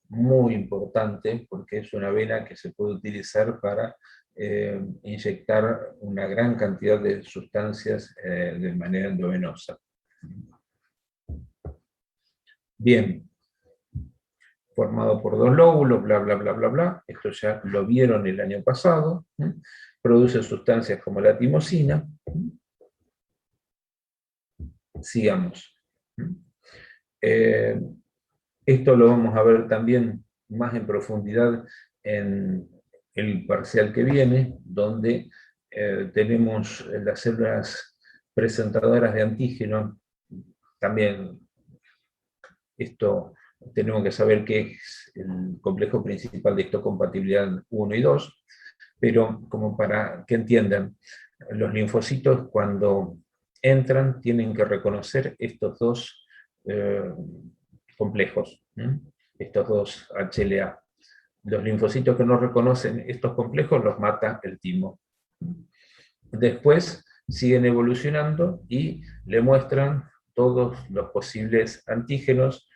muy importante porque es una vena que se puede utilizar para inyectar una gran cantidad de sustancias de manera endovenosa. Bien, formado por 2 lóbulos, bla, bla, bla, bla, bla. Esto ya lo vieron el año pasado. Produce sustancias como la timosina. Sigamos. Esto lo vamos a ver también más en profundidad en el parcial que viene, donde tenemos las células presentadoras de antígeno. También esto tenemos que saber qué es el complejo principal de histocompatibilidad 1 y 2, pero como para que entiendan, los linfocitos cuando entran tienen que reconocer estos dos complejos, estos dos HLA. Los linfocitos que no reconocen estos complejos los mata el timo. Después siguen evolucionando y le muestran todos los posibles antígenos,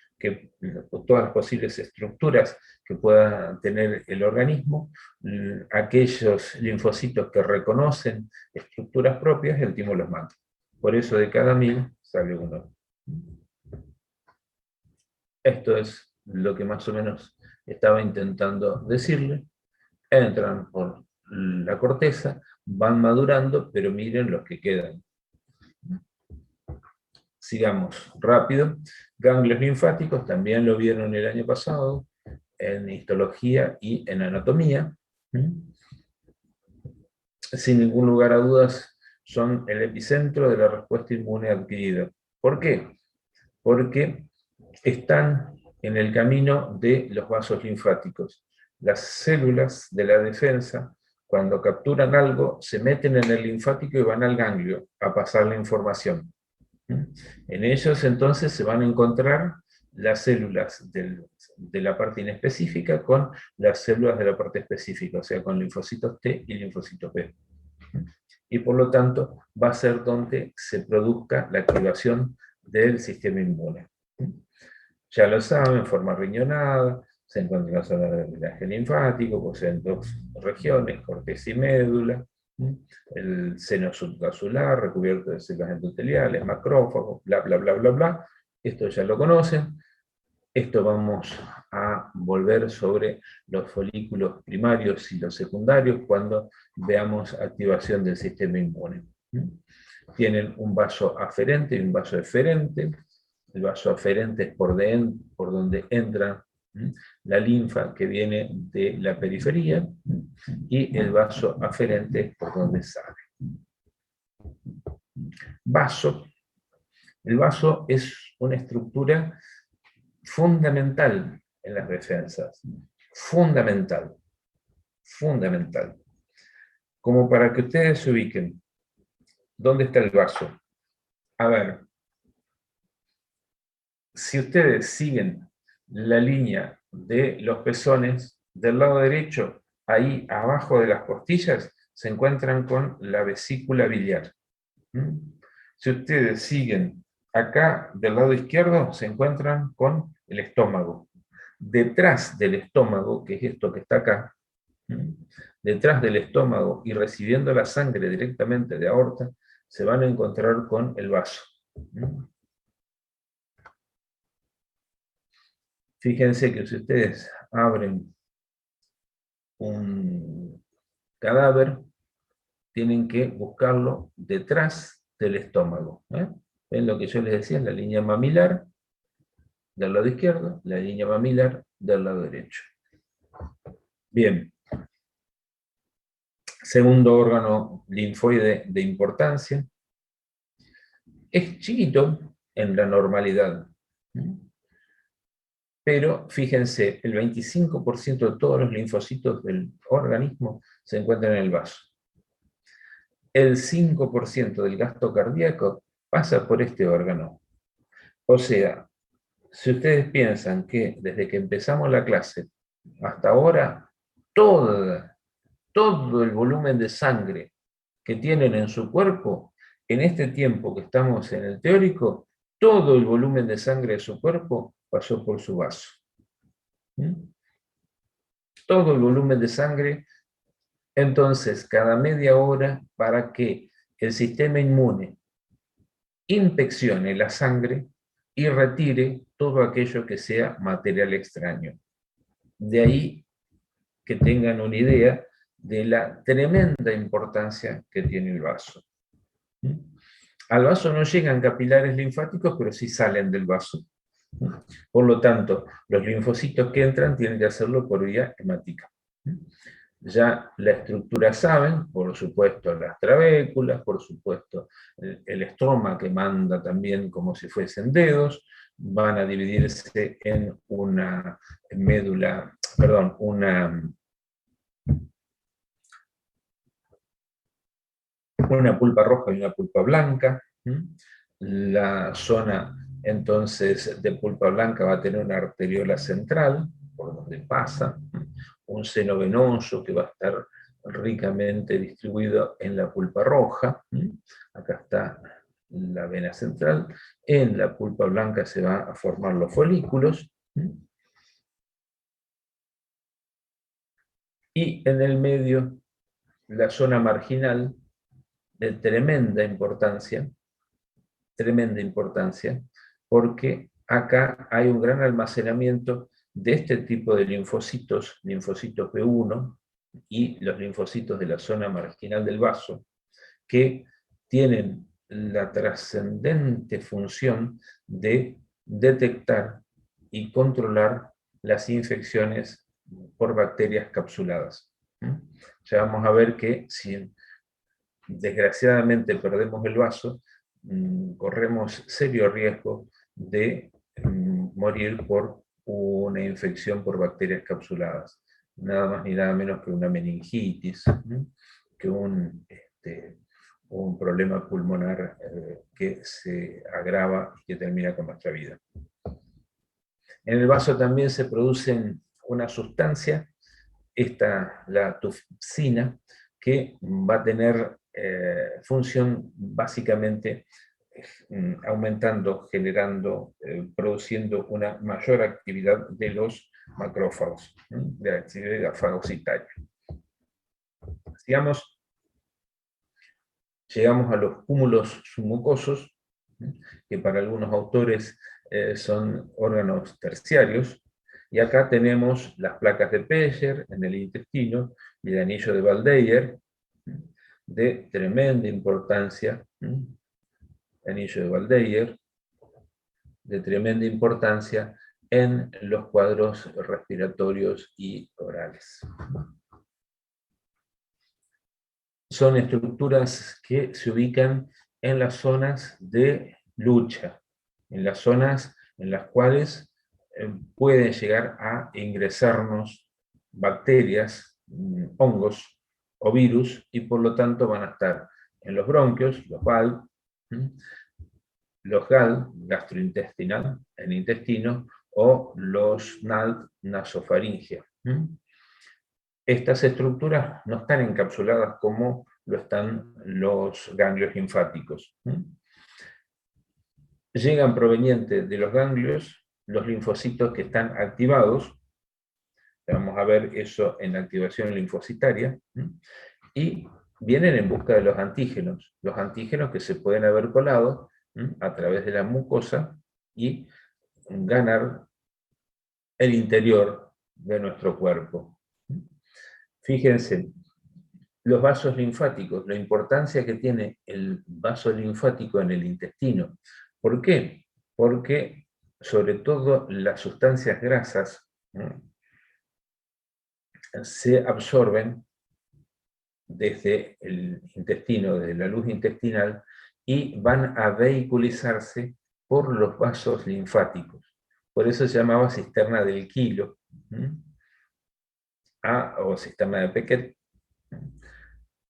todas las posibles estructuras que pueda tener el organismo. Aquellos linfocitos que reconocen estructuras propias, el timo los mata. Por eso de cada 1000 sale uno. Esto es lo que más o menos estaba intentando decirle. Entran por la corteza, van madurando, pero miren los que quedan. Sigamos rápido. Ganglios linfáticos, también lo vieron el año pasado, en histología y en anatomía. Sin ningún lugar a dudas, son el epicentro de la respuesta inmune adquirida. ¿Por qué? Porque están en el camino de los vasos linfáticos. Las células de la defensa, cuando capturan algo, se meten en el linfático y van al ganglio a pasar la información. En ellos entonces se van a encontrar las células de la parte inespecífica con las células de la parte específica, o sea, con linfocitos T y linfocitos B. Y por lo tanto va a ser donde se produzca la activación del sistema inmune. Ya lo saben, forma riñonada, se encuentra en la zona del drenaje linfático, poseen 2 regiones, corteza y médula, el seno subcapsular, recubierto de células endoteliales, macrófagos, bla, bla, bla, bla, bla. Esto ya lo conocen. Esto vamos a volver sobre los folículos primarios y los secundarios cuando veamos activación del sistema inmune. Tienen un vaso aferente y un vaso eferente. El vaso aferente es por donde entran la linfa que viene de la periferia y el vaso aferente por donde sale. Vaso. El vaso es una estructura fundamental en las defensas. Fundamental. Fundamental. Como para que ustedes se ubiquen. ¿Dónde está el vaso? A ver, si ustedes siguen la línea de los pezones del lado derecho, ahí abajo de las costillas se encuentran con la vesícula biliar. Si ustedes siguen acá del lado izquierdo, se encuentran con el estómago. Detrás del estómago, que es esto que está acá, detrás del estómago y recibiendo la sangre directamente de aorta, se van a encontrar con el vaso. Fíjense que si ustedes abren un cadáver, tienen que buscarlo detrás del estómago. ¿Ven lo que yo les decía? La línea mamilar del lado izquierdo, la línea mamilar del lado derecho. Bien. Segundo órgano linfoide de importancia. Es chiquito en la normalidad. Pero fíjense, el 25% de todos los linfocitos del organismo se encuentran en el vaso. El 5% del gasto cardíaco pasa por este órgano. O sea, si ustedes piensan que desde que empezamos la clase hasta ahora, todo el volumen de sangre que tienen en su cuerpo, en este tiempo que estamos en el teórico, todo el volumen de sangre de su cuerpo pasó por su vaso. Todo el volumen de sangre, entonces, cada media hora, para que el sistema inmune inspeccione la sangre y retire todo aquello que sea material extraño. De ahí que tengan una idea de la tremenda importancia que tiene el vaso. Al vaso no llegan capilares linfáticos, pero sí salen del vaso. Por lo tanto, los linfocitos que entran tienen que hacerlo por vía hemática. Ya la estructura saben, por supuesto las trabéculas, por supuesto el estroma que manda también como si fuesen dedos, van a dividirse en una médula, perdón, una pulpa roja y una pulpa blanca. La zona entonces de pulpa blanca va a tener una arteriola central, por donde pasa, un seno venoso que va a estar ricamente distribuido en la pulpa roja. Acá está la vena central. En la pulpa blanca se van a formar los folículos. Y en el medio, la zona marginal, de tremenda importancia, porque acá hay un gran almacenamiento de este tipo de linfocitos, linfocitos B1 y los linfocitos de la zona marginal del vaso, que tienen la trascendente función de detectar y controlar las infecciones por bacterias capsuladas. Ya vamos a ver que si desgraciadamente perdemos el vaso, corremos serio riesgo de morir por una infección por bacterias capsuladas. Nada más ni nada menos que una meningitis, que un problema pulmonar que se agrava y que termina con nuestra vida. En el vaso también se producen una sustancia, la tufsina, que va a tener función básicamente aumentando, generando, produciendo una mayor actividad de los macrófagos, de la actividad fagocitaria. Llegamos a los cúmulos submucosos, que para algunos autores son órganos terciarios, y acá tenemos las placas de Peyer en el intestino y el anillo de Waldeyer, de tremenda importancia, anillo de Waldeyer, de tremenda importancia en los cuadros respiratorios y orales. Son estructuras que se ubican en las zonas de lucha, en las zonas en las cuales pueden llegar a ingresarnos bacterias, hongos o virus, y por lo tanto van a estar en los bronquios, los GAL, gastrointestinal, el intestino, o los NALD, nasofaringea. Estas estructuras no están encapsuladas como lo están los ganglios linfáticos. Llegan provenientes de los ganglios los linfocitos que están activados, vamos a ver eso en la activación linfocitaria, y vienen en busca de los antígenos que se pueden haber colado a través de la mucosa y ganar el interior de nuestro cuerpo. Fíjense, los vasos linfáticos, la importancia que tiene el vaso linfático en el intestino. ¿Por qué? Porque sobre todo las sustancias grasas se absorben desde el intestino, desde la luz intestinal, y van a vehiculizarse por los vasos linfáticos. Por eso se llamaba cisterna del Kilo, o cisterna de Pequet,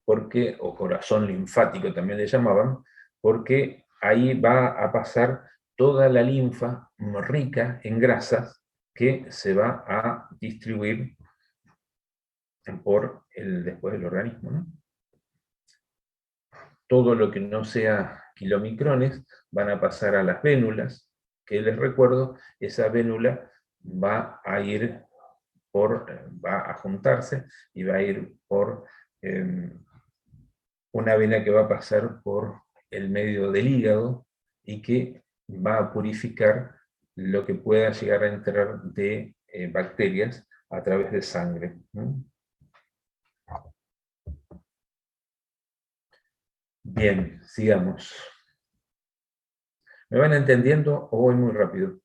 o corazón linfático también le llamaban, porque ahí va a pasar toda la linfa rica en grasas que se va a distribuir por después del organismo, ¿no? Todo lo que no sea kilomicrones van a pasar a las vénulas, que les recuerdo, esa vénula va a juntarse y va a ir por una vena que va a pasar por el medio del hígado y que va a purificar lo que pueda llegar a entrar de bacterias a través de sangre. Bien, sigamos. ¿Me van entendiendo o voy muy rápido?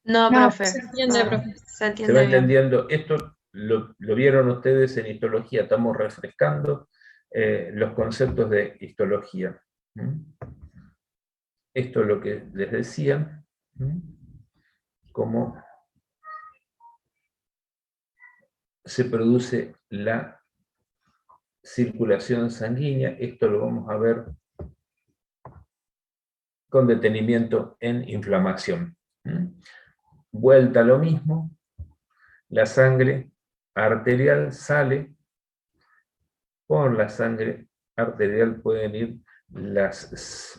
No, No, profe. se entiende, profe. Se ¿Se va entiende bien. entendiendo? Esto lo vieron ustedes en histología, estamos refrescando los conceptos de histología. Esto es lo que les decía, cómo se produce la circulación sanguínea. Esto lo vamos a ver con detenimiento en inflamación. Vuelta a lo mismo, la sangre arterial sale, por la sangre arterial pueden ir las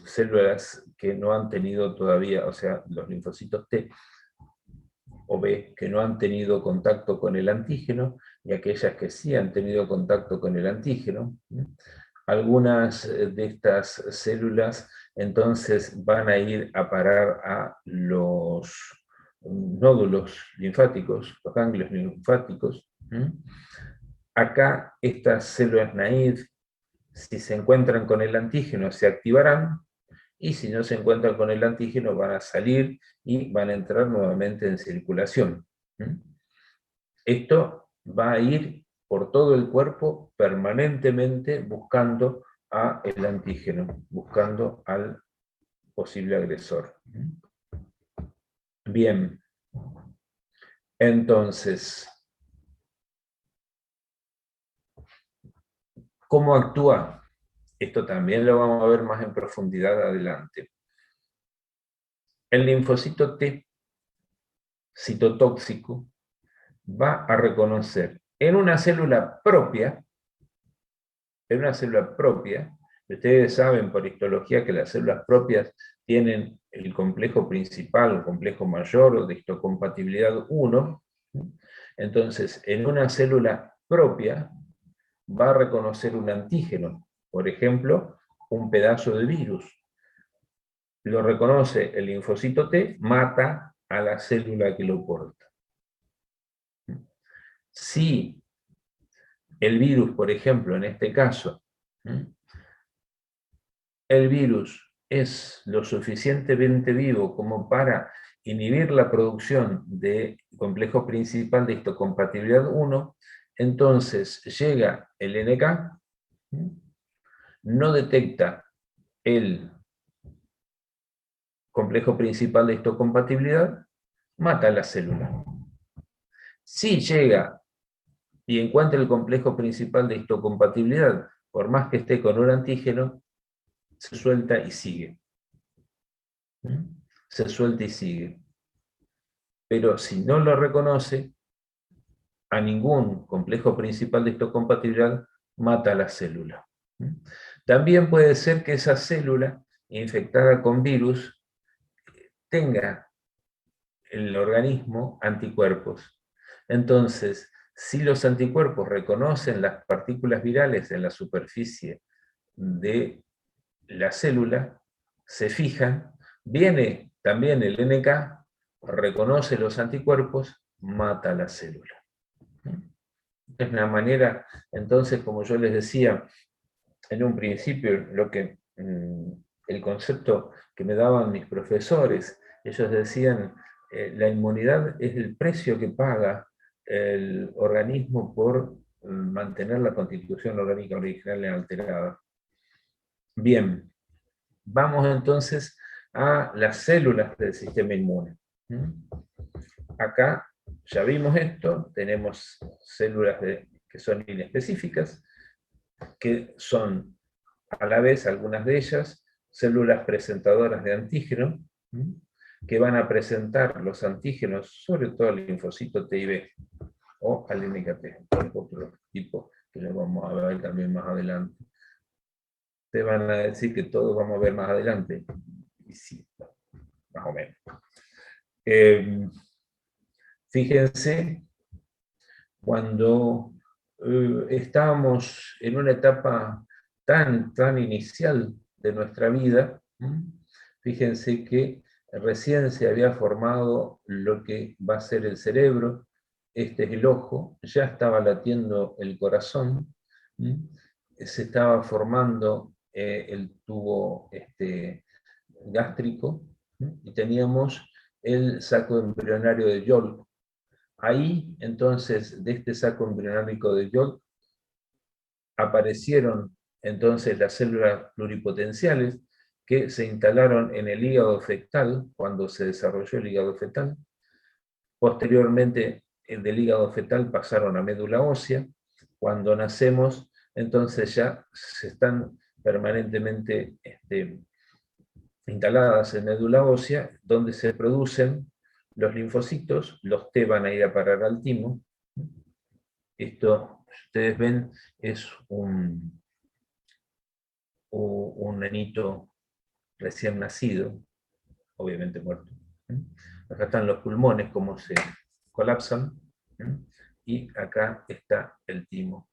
células que no han tenido todavía, o sea, los linfocitos T o B, que no han tenido contacto con el antígeno, y aquellas que sí han tenido contacto con el antígeno. Algunas de estas células entonces van a ir a parar a los nódulos linfáticos, los ganglios linfáticos. Acá estas células naive, si se encuentran con el antígeno, se activarán, y si no se encuentran con el antígeno, van a salir y van a entrar nuevamente en circulación. Esto va a ir por todo el cuerpo permanentemente buscando al antígeno, buscando al posible agresor. Bien, entonces, ¿cómo actúa? Esto también lo vamos a ver más en profundidad adelante. El linfocito T, citotóxico, va a reconocer en una célula propia, ustedes saben por histología que las células propias tienen el complejo principal, el complejo mayor o de histocompatibilidad 1, entonces en una célula propia va a reconocer un antígeno, por ejemplo, un pedazo de virus. Lo reconoce el linfocito T, mata a la célula que lo porta. Si el virus, por ejemplo, en este caso, el virus es lo suficientemente vivo como para inhibir la producción de complejo principal de histocompatibilidad 1, entonces llega el NK, no detecta el complejo principal de histocompatibilidad, mata la célula. Si llega y encuentra el complejo principal de histocompatibilidad, por más que esté con un antígeno, se suelta y sigue. Se suelta y sigue. Pero si no lo reconoce, a ningún complejo principal de histocompatibilidad mata la célula. También puede ser que esa célula infectada con virus tenga el organismo anticuerpos. Entonces, si los anticuerpos reconocen las partículas virales en la superficie de la célula, se fijan, viene también el NK, reconoce los anticuerpos, mata la célula. Es una manera, entonces, como yo les decía en un principio, el concepto que me daban mis profesores, ellos decían, la inmunidad es el precio que paga el organismo por mantener la constitución orgánica original inalterada. Bien, vamos entonces a las células del sistema inmune. Acá ya vimos esto, tenemos células que son inespecíficas, que son a la vez, algunas de ellas, células presentadoras de antígeno, que van a presentar los antígenos, sobre todo al linfocito T y B, o al NKT, otro tipo que lo vamos a ver también más adelante. Te van a decir que todos vamos a ver más adelante, y sí, más o menos. Fíjense, cuando estábamos en una etapa tan inicial de nuestra vida, fíjense que recién se había formado lo que va a ser el cerebro, este es el ojo, ya estaba latiendo el corazón, se estaba formando el tubo gástrico, y teníamos el saco embrionario de Yolk. Ahí, entonces, de este saco embrionárico de Yolk, aparecieron entonces las células pluripotenciales que se instalaron en el hígado fetal, cuando se desarrolló el hígado fetal. Posteriormente, del hígado fetal pasaron a médula ósea. Cuando nacemos, entonces ya se están permanentemente instaladas en médula ósea, donde se producen los linfocitos, los T van a ir a parar al timo. Esto, ustedes ven, es un nenito recién nacido, obviamente muerto. Acá están los pulmones, como se colapsan, y acá está el timo.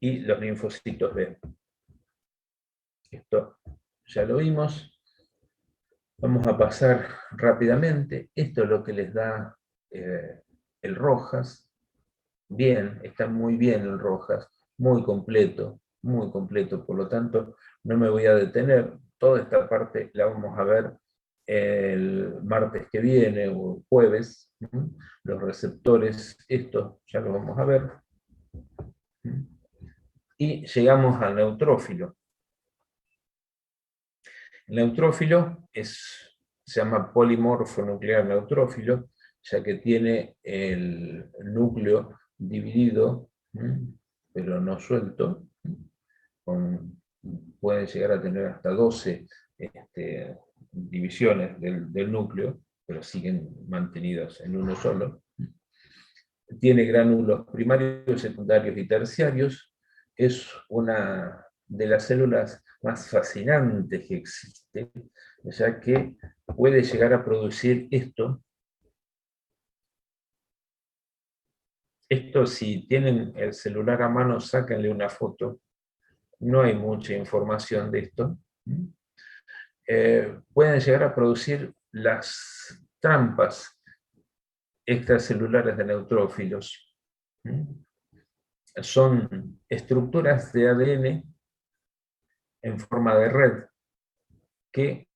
Y los linfocitos B. Esto ya lo vimos. Vamos a pasar rápidamente. Esto es lo que les da el Rojas. Bien, está muy bien el Rojas, muy completo, por lo tanto no me voy a detener. Toda esta parte la vamos a ver el martes que viene o el jueves. Los receptores, esto ya lo vamos a ver. Y llegamos al neutrófilo. El neutrófilo se llama polimorfo nuclear neutrófilo, ya que tiene el núcleo dividido, pero no suelto. Pueden llegar a tener hasta 12 divisiones del núcleo, pero siguen mantenidos en uno solo. Tiene gránulos primarios, secundarios y terciarios. Es una de las células más fascinantes que existe, ya que puede llegar a producir esto. Esto, si tienen el celular a mano, sáquenle una foto. No hay mucha información de esto. Pueden llegar a producir las trampas extracelulares de neutrófilos. Son estructuras de ADN en forma de red que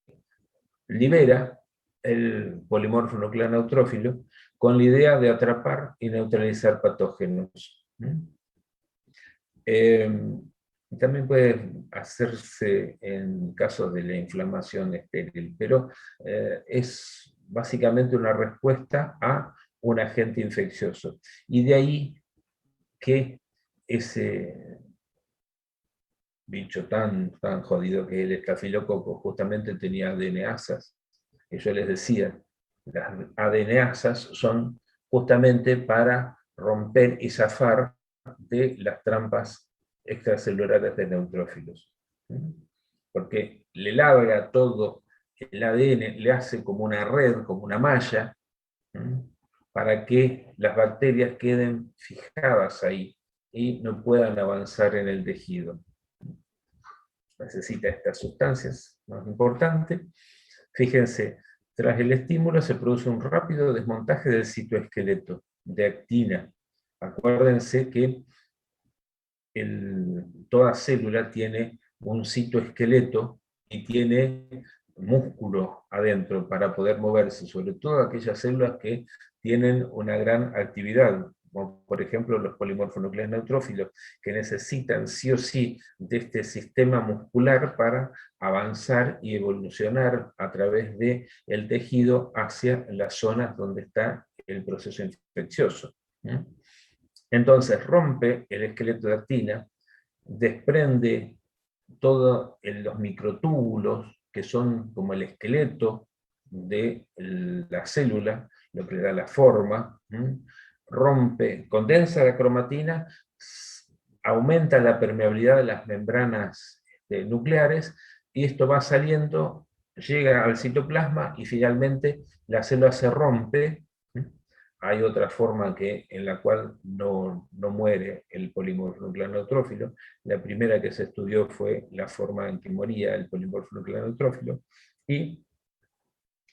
libera el polimorfo nuclear neutrófilo con la idea de atrapar y neutralizar patógenos. También puede hacerse en casos de la inflamación estéril, pero es básicamente una respuesta a un agente infeccioso. Y de ahí que ese bicho tan jodido que es el estafilococo justamente tenía ADN-asas. Y yo les decía, las ADN-asas son justamente para romper y zafar de las trampas extracelulares de neutrófilos. Porque le larga todo el ADN, le hace como una red, como una malla, para que las bacterias queden fijadas ahí y no puedan avanzar en el tejido. Necesita estas sustancias, más importante. Fíjense, tras el estímulo se produce un rápido desmontaje del citoesqueleto de actina. Acuérdense que toda célula tiene un citoesqueleto y tiene músculo adentro para poder moverse, sobre todo aquellas células que tienen una gran actividad, como por ejemplo los polimorfonucleares neutrófilos, que necesitan sí o sí de este sistema muscular para avanzar y evolucionar a través del tejido hacia las zonas donde está el proceso infeccioso. Entonces rompe el esqueleto de actina, desprende todos los microtúbulos, que son como el esqueleto de la célula, lo que le da la forma, rompe, condensa la cromatina, aumenta la permeabilidad de las membranas nucleares, y esto va saliendo, llega al citoplasma y finalmente la célula se rompe. Hay otra forma en la cual no muere el polimorfo nuclear neutrófilo. La primera que se estudió fue la forma en que moría el polimorfo nuclear neutrófilo, y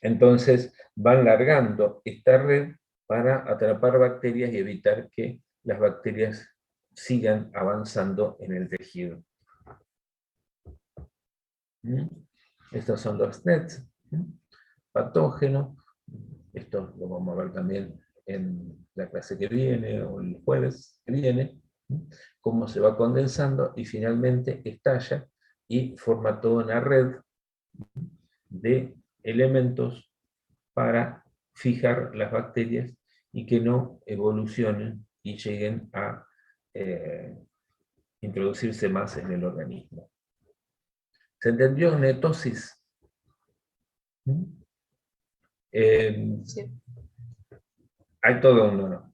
entonces van largando esta red para atrapar bacterias y evitar que las bacterias sigan avanzando en el tejido. Estos son los NETs, patógenos. Esto lo vamos a ver también en la clase que viene o el jueves que viene, cómo se va condensando y finalmente estalla y forma toda una red de elementos para fijar las bacterias y que no evolucionen y lleguen a introducirse más en el organismo. ¿Se entendió netosis? Sí. Hay todo un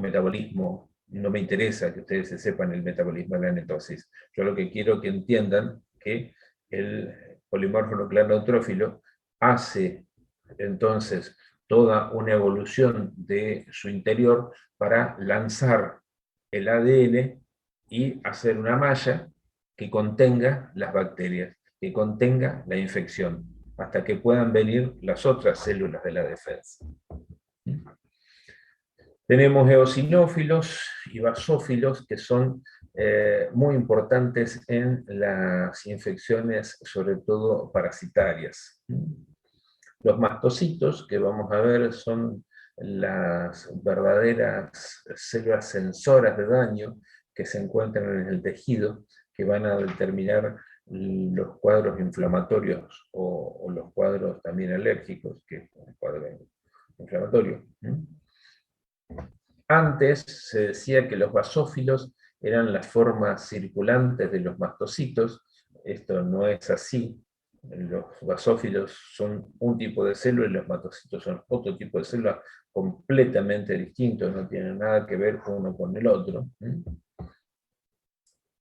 metabolismo. No me interesa que ustedes se sepan el metabolismo de la netosis. Yo lo que quiero que entiendan que el polimorfo nuclear neutrófilo hace entonces toda una evolución de su interior para lanzar el ADN y hacer una malla que contenga las bacterias, que contenga la infección, hasta que puedan venir las otras células de la defensa. Tenemos eosinófilos y basófilos, que son muy importantes en las infecciones, sobre todo parasitarias. Los mastocitos, que vamos a ver, son las verdaderas células sensoras de daño que se encuentran en el tejido, que van a determinar los cuadros inflamatorios o los cuadros también alérgicos, que es un cuadro inflamatorio. Antes se decía que los basófilos eran las formas circulantes de los mastocitos. Esto no es así. Los basófilos son un tipo de célula y los mastocitos son otro tipo de célula completamente distintos, no tienen nada que ver uno con el otro.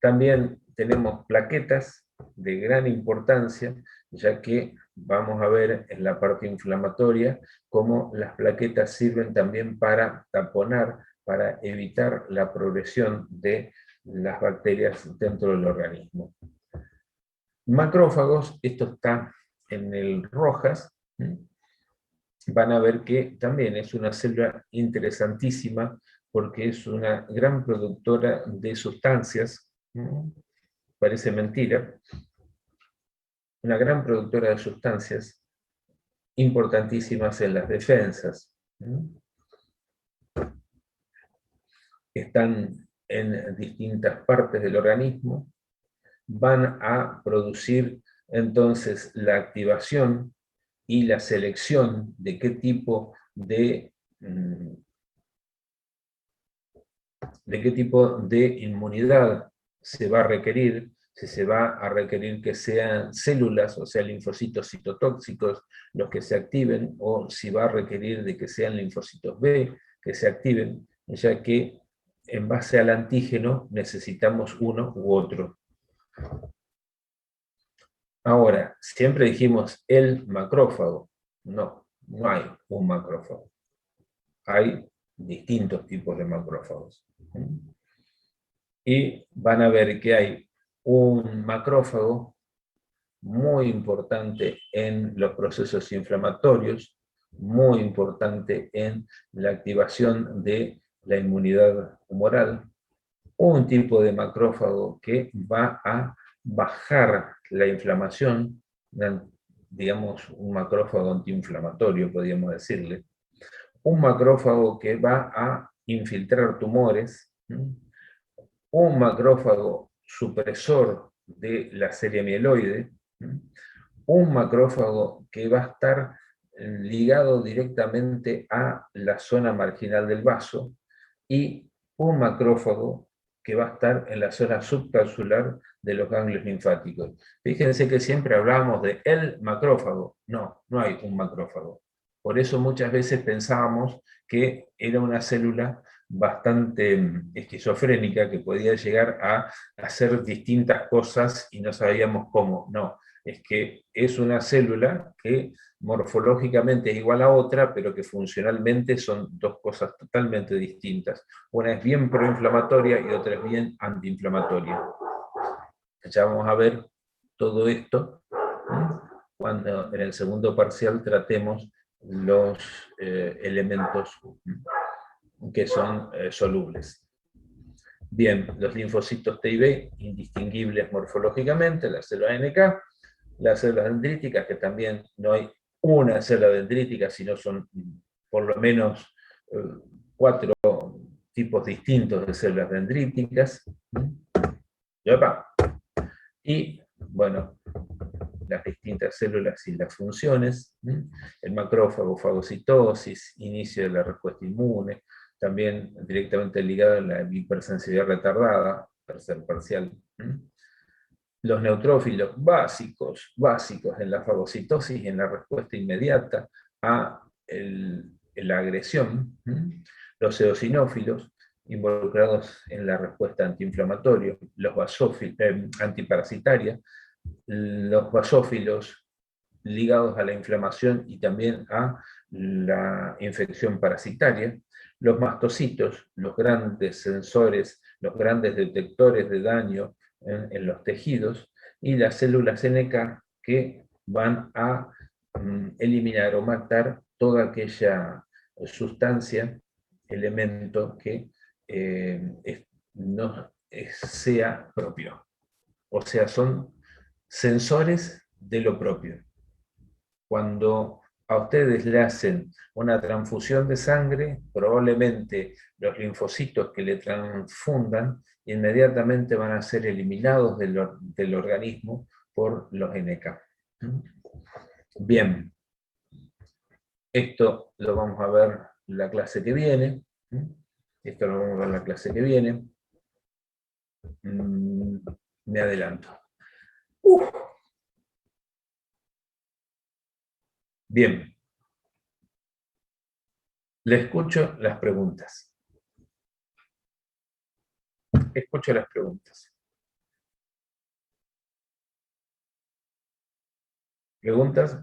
También tenemos plaquetas de gran importancia, ya que vamos a ver en la parte inflamatoria cómo las plaquetas sirven también para taponar, para evitar la progresión de las bacterias dentro del organismo. Macrófagos, esto está en el rojas, van a ver que también es una célula interesantísima porque es una gran productora de sustancias. Parece mentira, una gran productora de sustancias importantísimas en las defensas. Están en distintas partes del organismo, van a producir entonces la activación y la selección de qué tipo de inmunidad se va a requerir, si se va a requerir que sean células, o sea, linfocitos citotóxicos los que se activen, o si va a requerir de que sean linfocitos B que se activen, ya que en base al antígeno necesitamos uno u otro. Ahora, siempre dijimos el macrófago. No, no hay un macrófago. Hay distintos tipos de macrófagos. Y van a ver que hay un macrófago muy importante en los procesos inflamatorios, muy importante en la activación de la inmunidad humoral, un tipo de macrófago que va a bajar la inflamación, digamos un macrófago antiinflamatorio, podríamos decirle, un macrófago que va a infiltrar tumores, un macrófago supresor de la serie mieloide, un macrófago que va a estar ligado directamente a la zona marginal del vaso, y un macrófago que va a estar en la zona subcapsular de los ganglios linfáticos. Fíjense que siempre hablamos de el macrófago. No, no hay un macrófago. Por eso muchas veces pensábamos que era una célula bastante esquizofrénica, que podía llegar a hacer distintas cosas y no sabíamos cómo. No, es que es una célula que morfológicamente es igual a otra, pero que funcionalmente son dos cosas totalmente distintas. Una es bien proinflamatoria y otra es bien antiinflamatoria. Ya vamos a ver todo esto cuando en el segundo parcial tratemos los elementos que son solubles. Bien, los linfocitos T y B, indistinguibles morfológicamente, las células NK, las células dendríticas, que también no hay una célula dendrítica, sino son por lo menos 4 tipos distintos de células dendríticas. Y, bueno, las distintas células y las funciones, el macrófago, fagocitosis, inicio de la respuesta inmune, también directamente ligado a la hipersensibilidad retardada, tercer parcial. Los neutrófilos básicos en la fagocitosis y en la respuesta inmediata a la agresión. Los eosinófilos involucrados en la respuesta antiinflamatoria, los antiparasitaria, los basófilos ligados a la inflamación y también a la infección parasitaria, los mastocitos, los grandes sensores, los grandes detectores de daño en los tejidos, y las células NK que van a eliminar o matar toda aquella sustancia, elemento que no sea propio. O sea, son sensores de lo propio. Cuando a ustedes le hacen una transfusión de sangre, probablemente los linfocitos que le transfundan inmediatamente van a ser eliminados del organismo por los NK. Bien, esto lo vamos a ver la clase que viene. Esto lo vamos a ver la clase que viene. Me adelanto. Bien. Le escucho las preguntas. Escucho las preguntas. ¿Preguntas?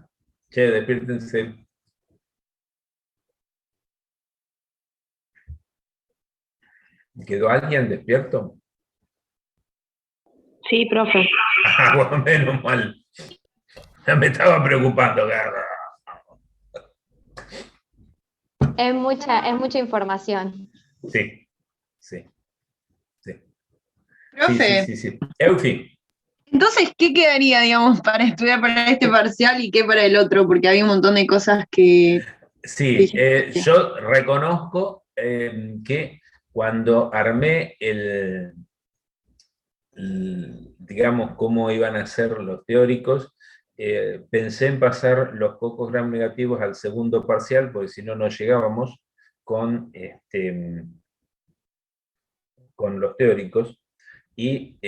Che, despiértense. ¿Quedó alguien despierto? Sí, profe. Ah, bueno, menos mal. Ya me estaba preocupando. Es mucha información. Sí, sí. Profe, Sí. Eufi. Entonces, ¿qué quedaría, digamos, para estudiar para este parcial y qué para el otro? Porque había un montón de cosas que Sí, dijiste. yo reconozco que cuando armé digamos, cómo iban a ser los teóricos, pensé en pasar los cocos gram negativos al segundo parcial, porque si no, no llegábamos con, con los teóricos, y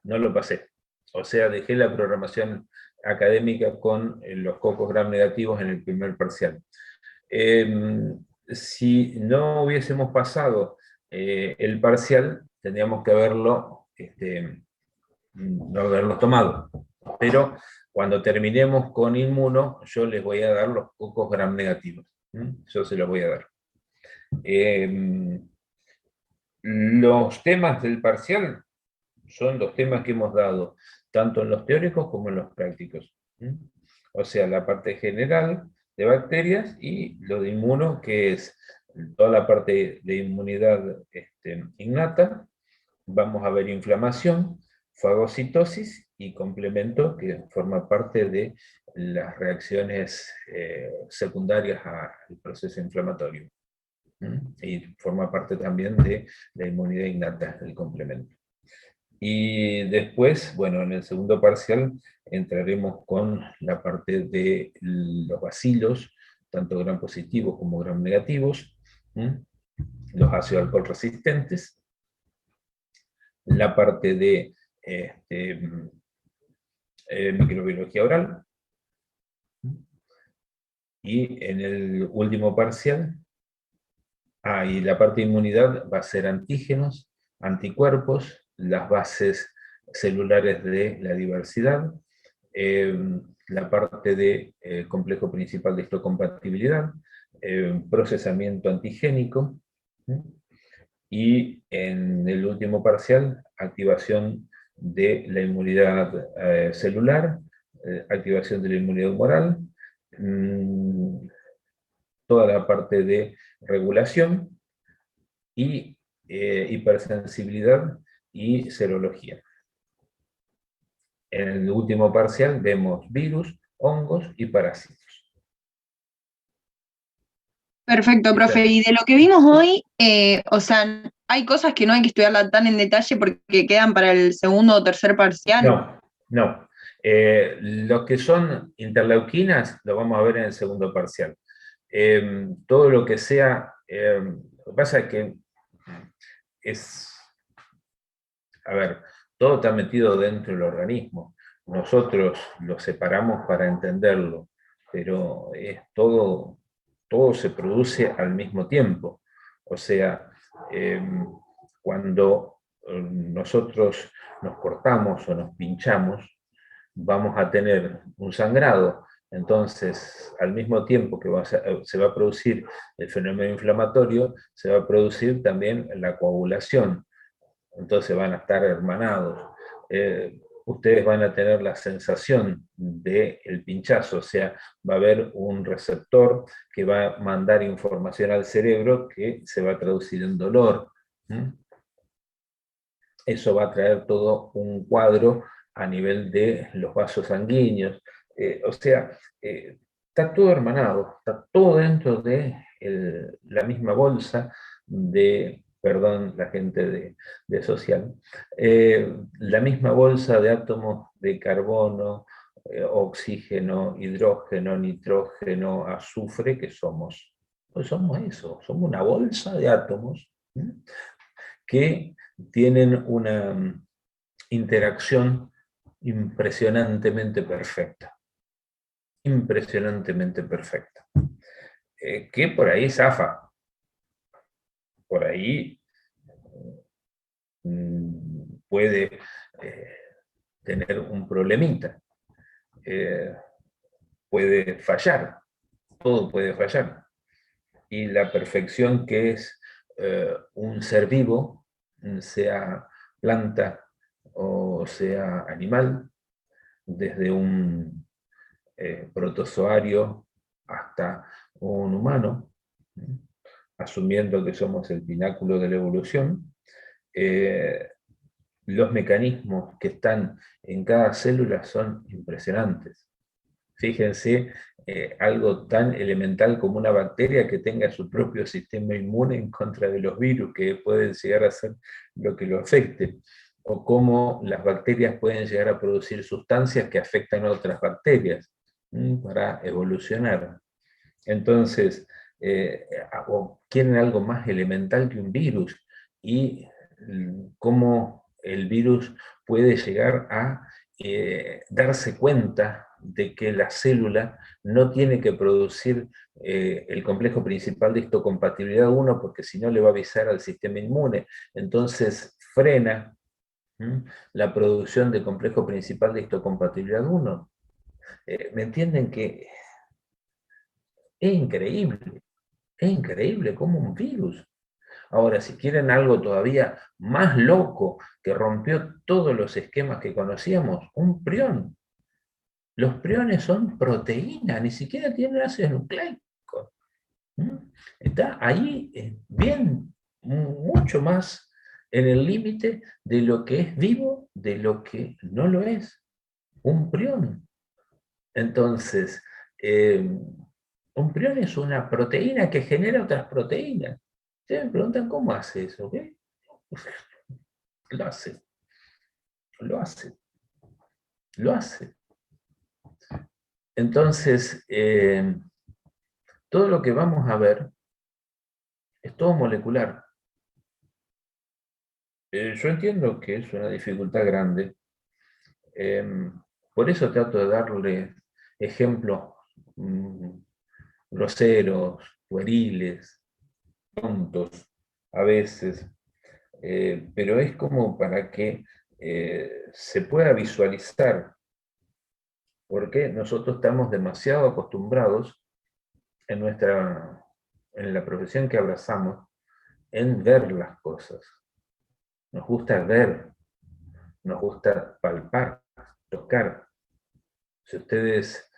no lo pasé. O sea, dejé la programación académica con los cocos gram negativos en el primer parcial. Si no hubiésemos pasado el parcial, tendríamos que haberlo, no haberlo tomado. Pero cuando terminemos con inmuno, yo les voy a dar los cocos gram negativos. Yo se los voy a dar. Los temas del parcial son los temas que hemos dado, tanto en los teóricos como en los prácticos. O sea, la parte general de bacterias y lo de inmuno, que es toda la parte de inmunidad innata. Vamos a ver inflamación, fagocitosis y complemento, que forma parte de las reacciones secundarias al proceso inflamatorio. Y forma parte también de la inmunidad innata, el complemento. Y después, bueno, en el segundo parcial entraremos con la parte de los bacilos, tanto gram positivos como gram negativos, los ácidos alcohol resistentes, la parte de microbiología oral, y en el último parcial, y la parte de inmunidad va a ser antígenos, anticuerpos, las bases celulares de la diversidad, la parte de complejo principal de histocompatibilidad, procesamiento antigénico, y en el último parcial, activación de la inmunidad celular, activación de la inmunidad humoral, toda la parte de regulación y hipersensibilidad y serología. En el último parcial vemos virus, hongos y parásitos. Perfecto, profe. Y de lo que vimos hoy, o sea, hay cosas que no hay que estudiarla tan en detalle porque quedan para el segundo o tercer parcial. No, no. Lo que son interleuquinas lo vamos a ver en el segundo parcial. Todo lo que sea, lo que pasa es que a ver, todo está metido dentro del organismo. Nosotros lo separamos para entenderlo, pero todo se produce al mismo tiempo. O sea, cuando nosotros nos cortamos o nos pinchamos, vamos a tener un sangrado. Entonces, al mismo tiempo que se va a producir el fenómeno inflamatorio, se va a producir también la coagulación. Entonces van a estar hermanados. Ustedes van a tener la sensación del pinchazo, o sea, va a haber un receptor que va a mandar información al cerebro que se va a traducir en dolor. Eso va a traer todo un cuadro a nivel de los vasos sanguíneos. O sea, está todo hermanado, está todo dentro de la misma bolsa de, perdón, la gente de social, la misma bolsa de átomos de carbono, oxígeno, hidrógeno, nitrógeno, azufre que somos. Pues somos eso, somos una bolsa de átomos que tienen una interacción impresionantemente perfecta. Impresionantemente perfecta. Que por ahí zafa. Por ahí puede tener un problemita. Puede fallar. Todo puede fallar. Y la perfección que es un ser vivo, sea planta o sea animal, desde un protozoario hasta un humano, asumiendo que somos el pináculo de la evolución, los mecanismos que están en cada célula son impresionantes. Fíjense, algo tan elemental como una bacteria que tenga su propio sistema inmune en contra de los virus que pueden llegar a ser lo que lo afecte, o cómo las bacterias pueden llegar a producir sustancias que afectan a otras bacterias para evolucionar. Entonces, o quieren algo más elemental que un virus, y cómo el virus puede llegar a darse cuenta de que la célula no tiene que producir el complejo principal de histocompatibilidad 1, porque si no le va a avisar al sistema inmune, entonces frena la producción del complejo principal de histocompatibilidad 1. ¿Me entienden? Que es increíble como un virus. Ahora, si quieren algo todavía más loco, que rompió todos los esquemas que conocíamos, un prión. Los priones son proteínas, ni siquiera tienen ácido nucleico. Está ahí bien, mucho más en el límite de lo que es vivo, de lo que no lo es. Un prión. Entonces, un prión es una proteína que genera otras proteínas. Ustedes me preguntan, ¿cómo hace eso? ¿Qué? Lo hace. Lo hace. Lo hace. Entonces, todo lo que vamos a ver es todo molecular. Yo entiendo que es una dificultad grande. Por eso trato de darle ejemplos groseros, pueriles, tontos, a veces, pero es como para que se pueda visualizar, porque nosotros estamos demasiado acostumbrados en la profesión que abrazamos, en ver las cosas. Nos gusta ver, nos gusta palpar, tocar. Si ustedes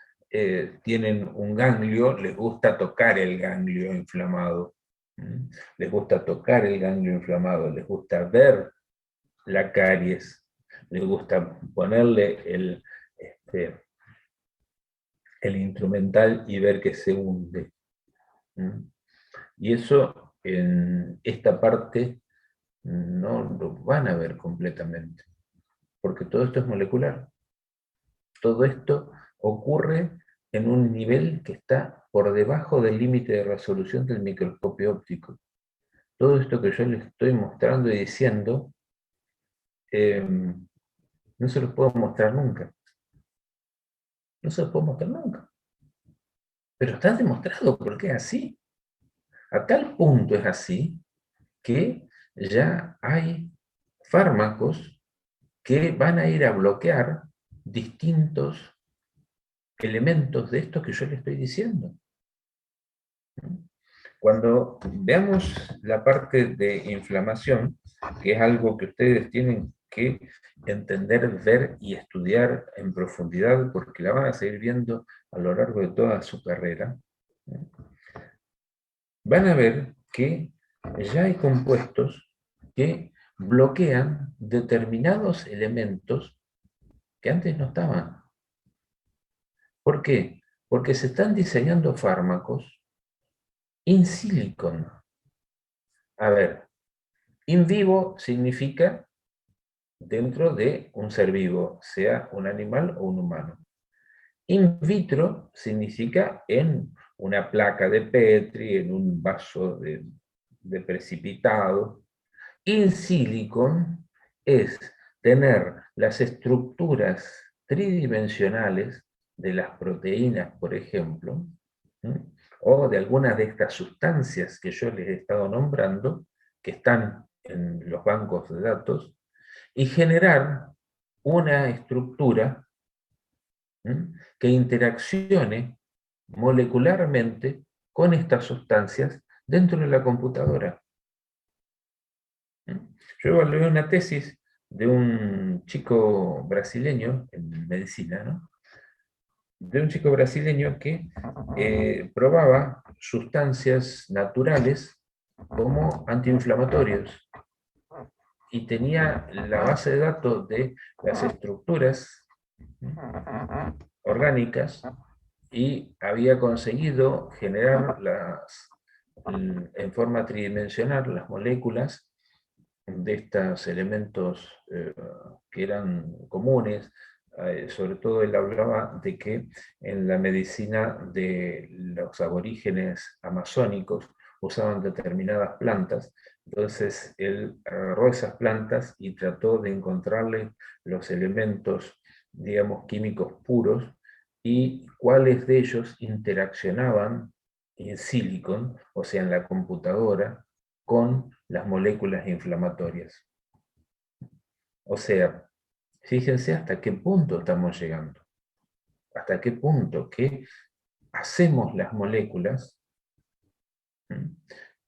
tienen un ganglio, les gusta tocar el ganglio inflamado. Les gusta tocar el ganglio inflamado, les gusta ver la caries, les gusta ponerle el instrumental y ver que se hunde. Y eso en esta parte no lo van a ver completamente, porque todo esto es molecular. Todo esto ocurre en un nivel que está por debajo del límite de resolución del microscopio óptico. Todo esto que yo les estoy mostrando y diciendo, no se los puedo mostrar nunca. No se los puedo mostrar nunca. Pero está demostrado porque es así. A tal punto es así que ya hay fármacos que van a ir a bloquear distintos elementos de esto que yo les estoy diciendo. Cuando veamos la parte de inflamación, que es algo que ustedes tienen que entender, ver y estudiar en profundidad, porque la van a seguir viendo a lo largo de toda su carrera, van a ver que ya hay compuestos que bloquean determinados elementos que antes no estaban. ¿Por qué? Porque se están diseñando fármacos in silicon. A ver, in vivo significa dentro de un ser vivo, sea un animal o un humano. In vitro significa en una placa de Petri, en un vaso de precipitado. In silicon es tener las estructuras tridimensionales de las proteínas, por ejemplo, o de algunas de estas sustancias que yo les he estado nombrando, que están en los bancos de datos, y generar una estructura que interaccione molecularmente con estas sustancias dentro de la computadora. Yo evalué una tesis de un chico brasileño en medicina, ¿no? De un chico brasileño que probaba sustancias naturales como antiinflamatorios. y tenía la base de datos de las estructuras orgánicas y había conseguido generar en forma tridimensional las moléculas de estos elementos que eran comunes. Sobre todo él hablaba de que en la medicina de los aborígenes amazónicos usaban determinadas plantas, entonces él agarró esas plantas y trató de encontrarle los elementos, digamos, químicos puros y cuáles de ellos interaccionaban en silicon, o sea, en la computadora, con las moléculas inflamatorias. O sea, fíjense hasta qué punto estamos llegando. Hasta qué punto que hacemos las moléculas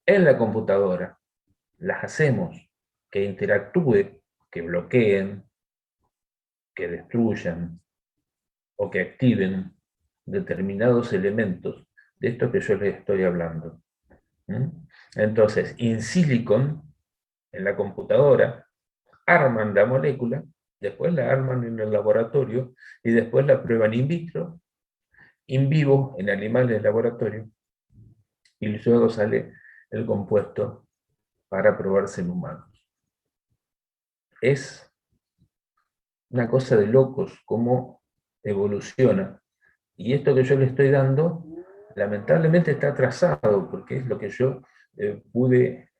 en la computadora, las hacemos que interactúe, que bloqueen, que destruyan o que activen determinados elementos de esto que yo les estoy hablando. Entonces, in silicon, en la computadora, arman la molécula, después la arman en el laboratorio y después la prueban in vitro, in vivo, en animales de laboratorio, y luego sale el compuesto para probarse en humanos. Es una cosa de locos cómo evoluciona. Y esto que yo le estoy dando, lamentablemente está atrasado, porque es lo que yo pude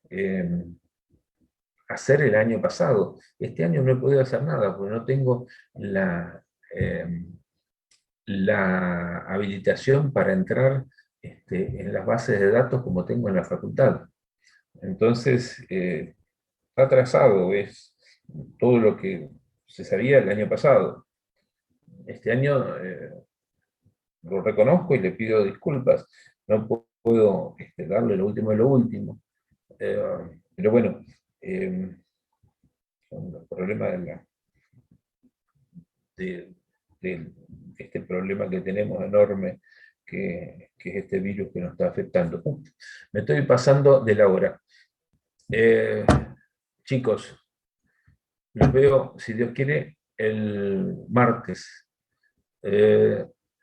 hacer el año pasado. Este año no he podido hacer nada, porque no tengo la habilitación para entrar en las bases de datos como tengo en la facultad. Entonces, está atrasado, es todo lo que se sabía el año pasado. Este año lo reconozco y le pido disculpas, no puedo darle lo último de lo último. Pero bueno, el problema de este problema que tenemos enorme, que es este virus que nos está afectando. Me estoy pasando de la hora. Chicos, los veo, si Dios quiere, el martes.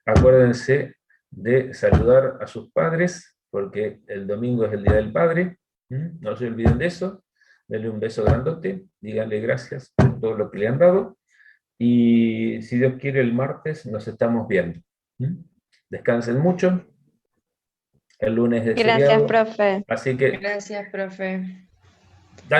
Acuérdense de saludar a sus padres, porque el domingo es el Día del Padre. No se olviden de eso. Denle un beso grandote, díganle gracias por todo lo que le han dado. Y si Dios quiere, el martes nos estamos viendo. Descansen mucho. El lunes es Gracias, feriado. profe. Así que Gracias, profe.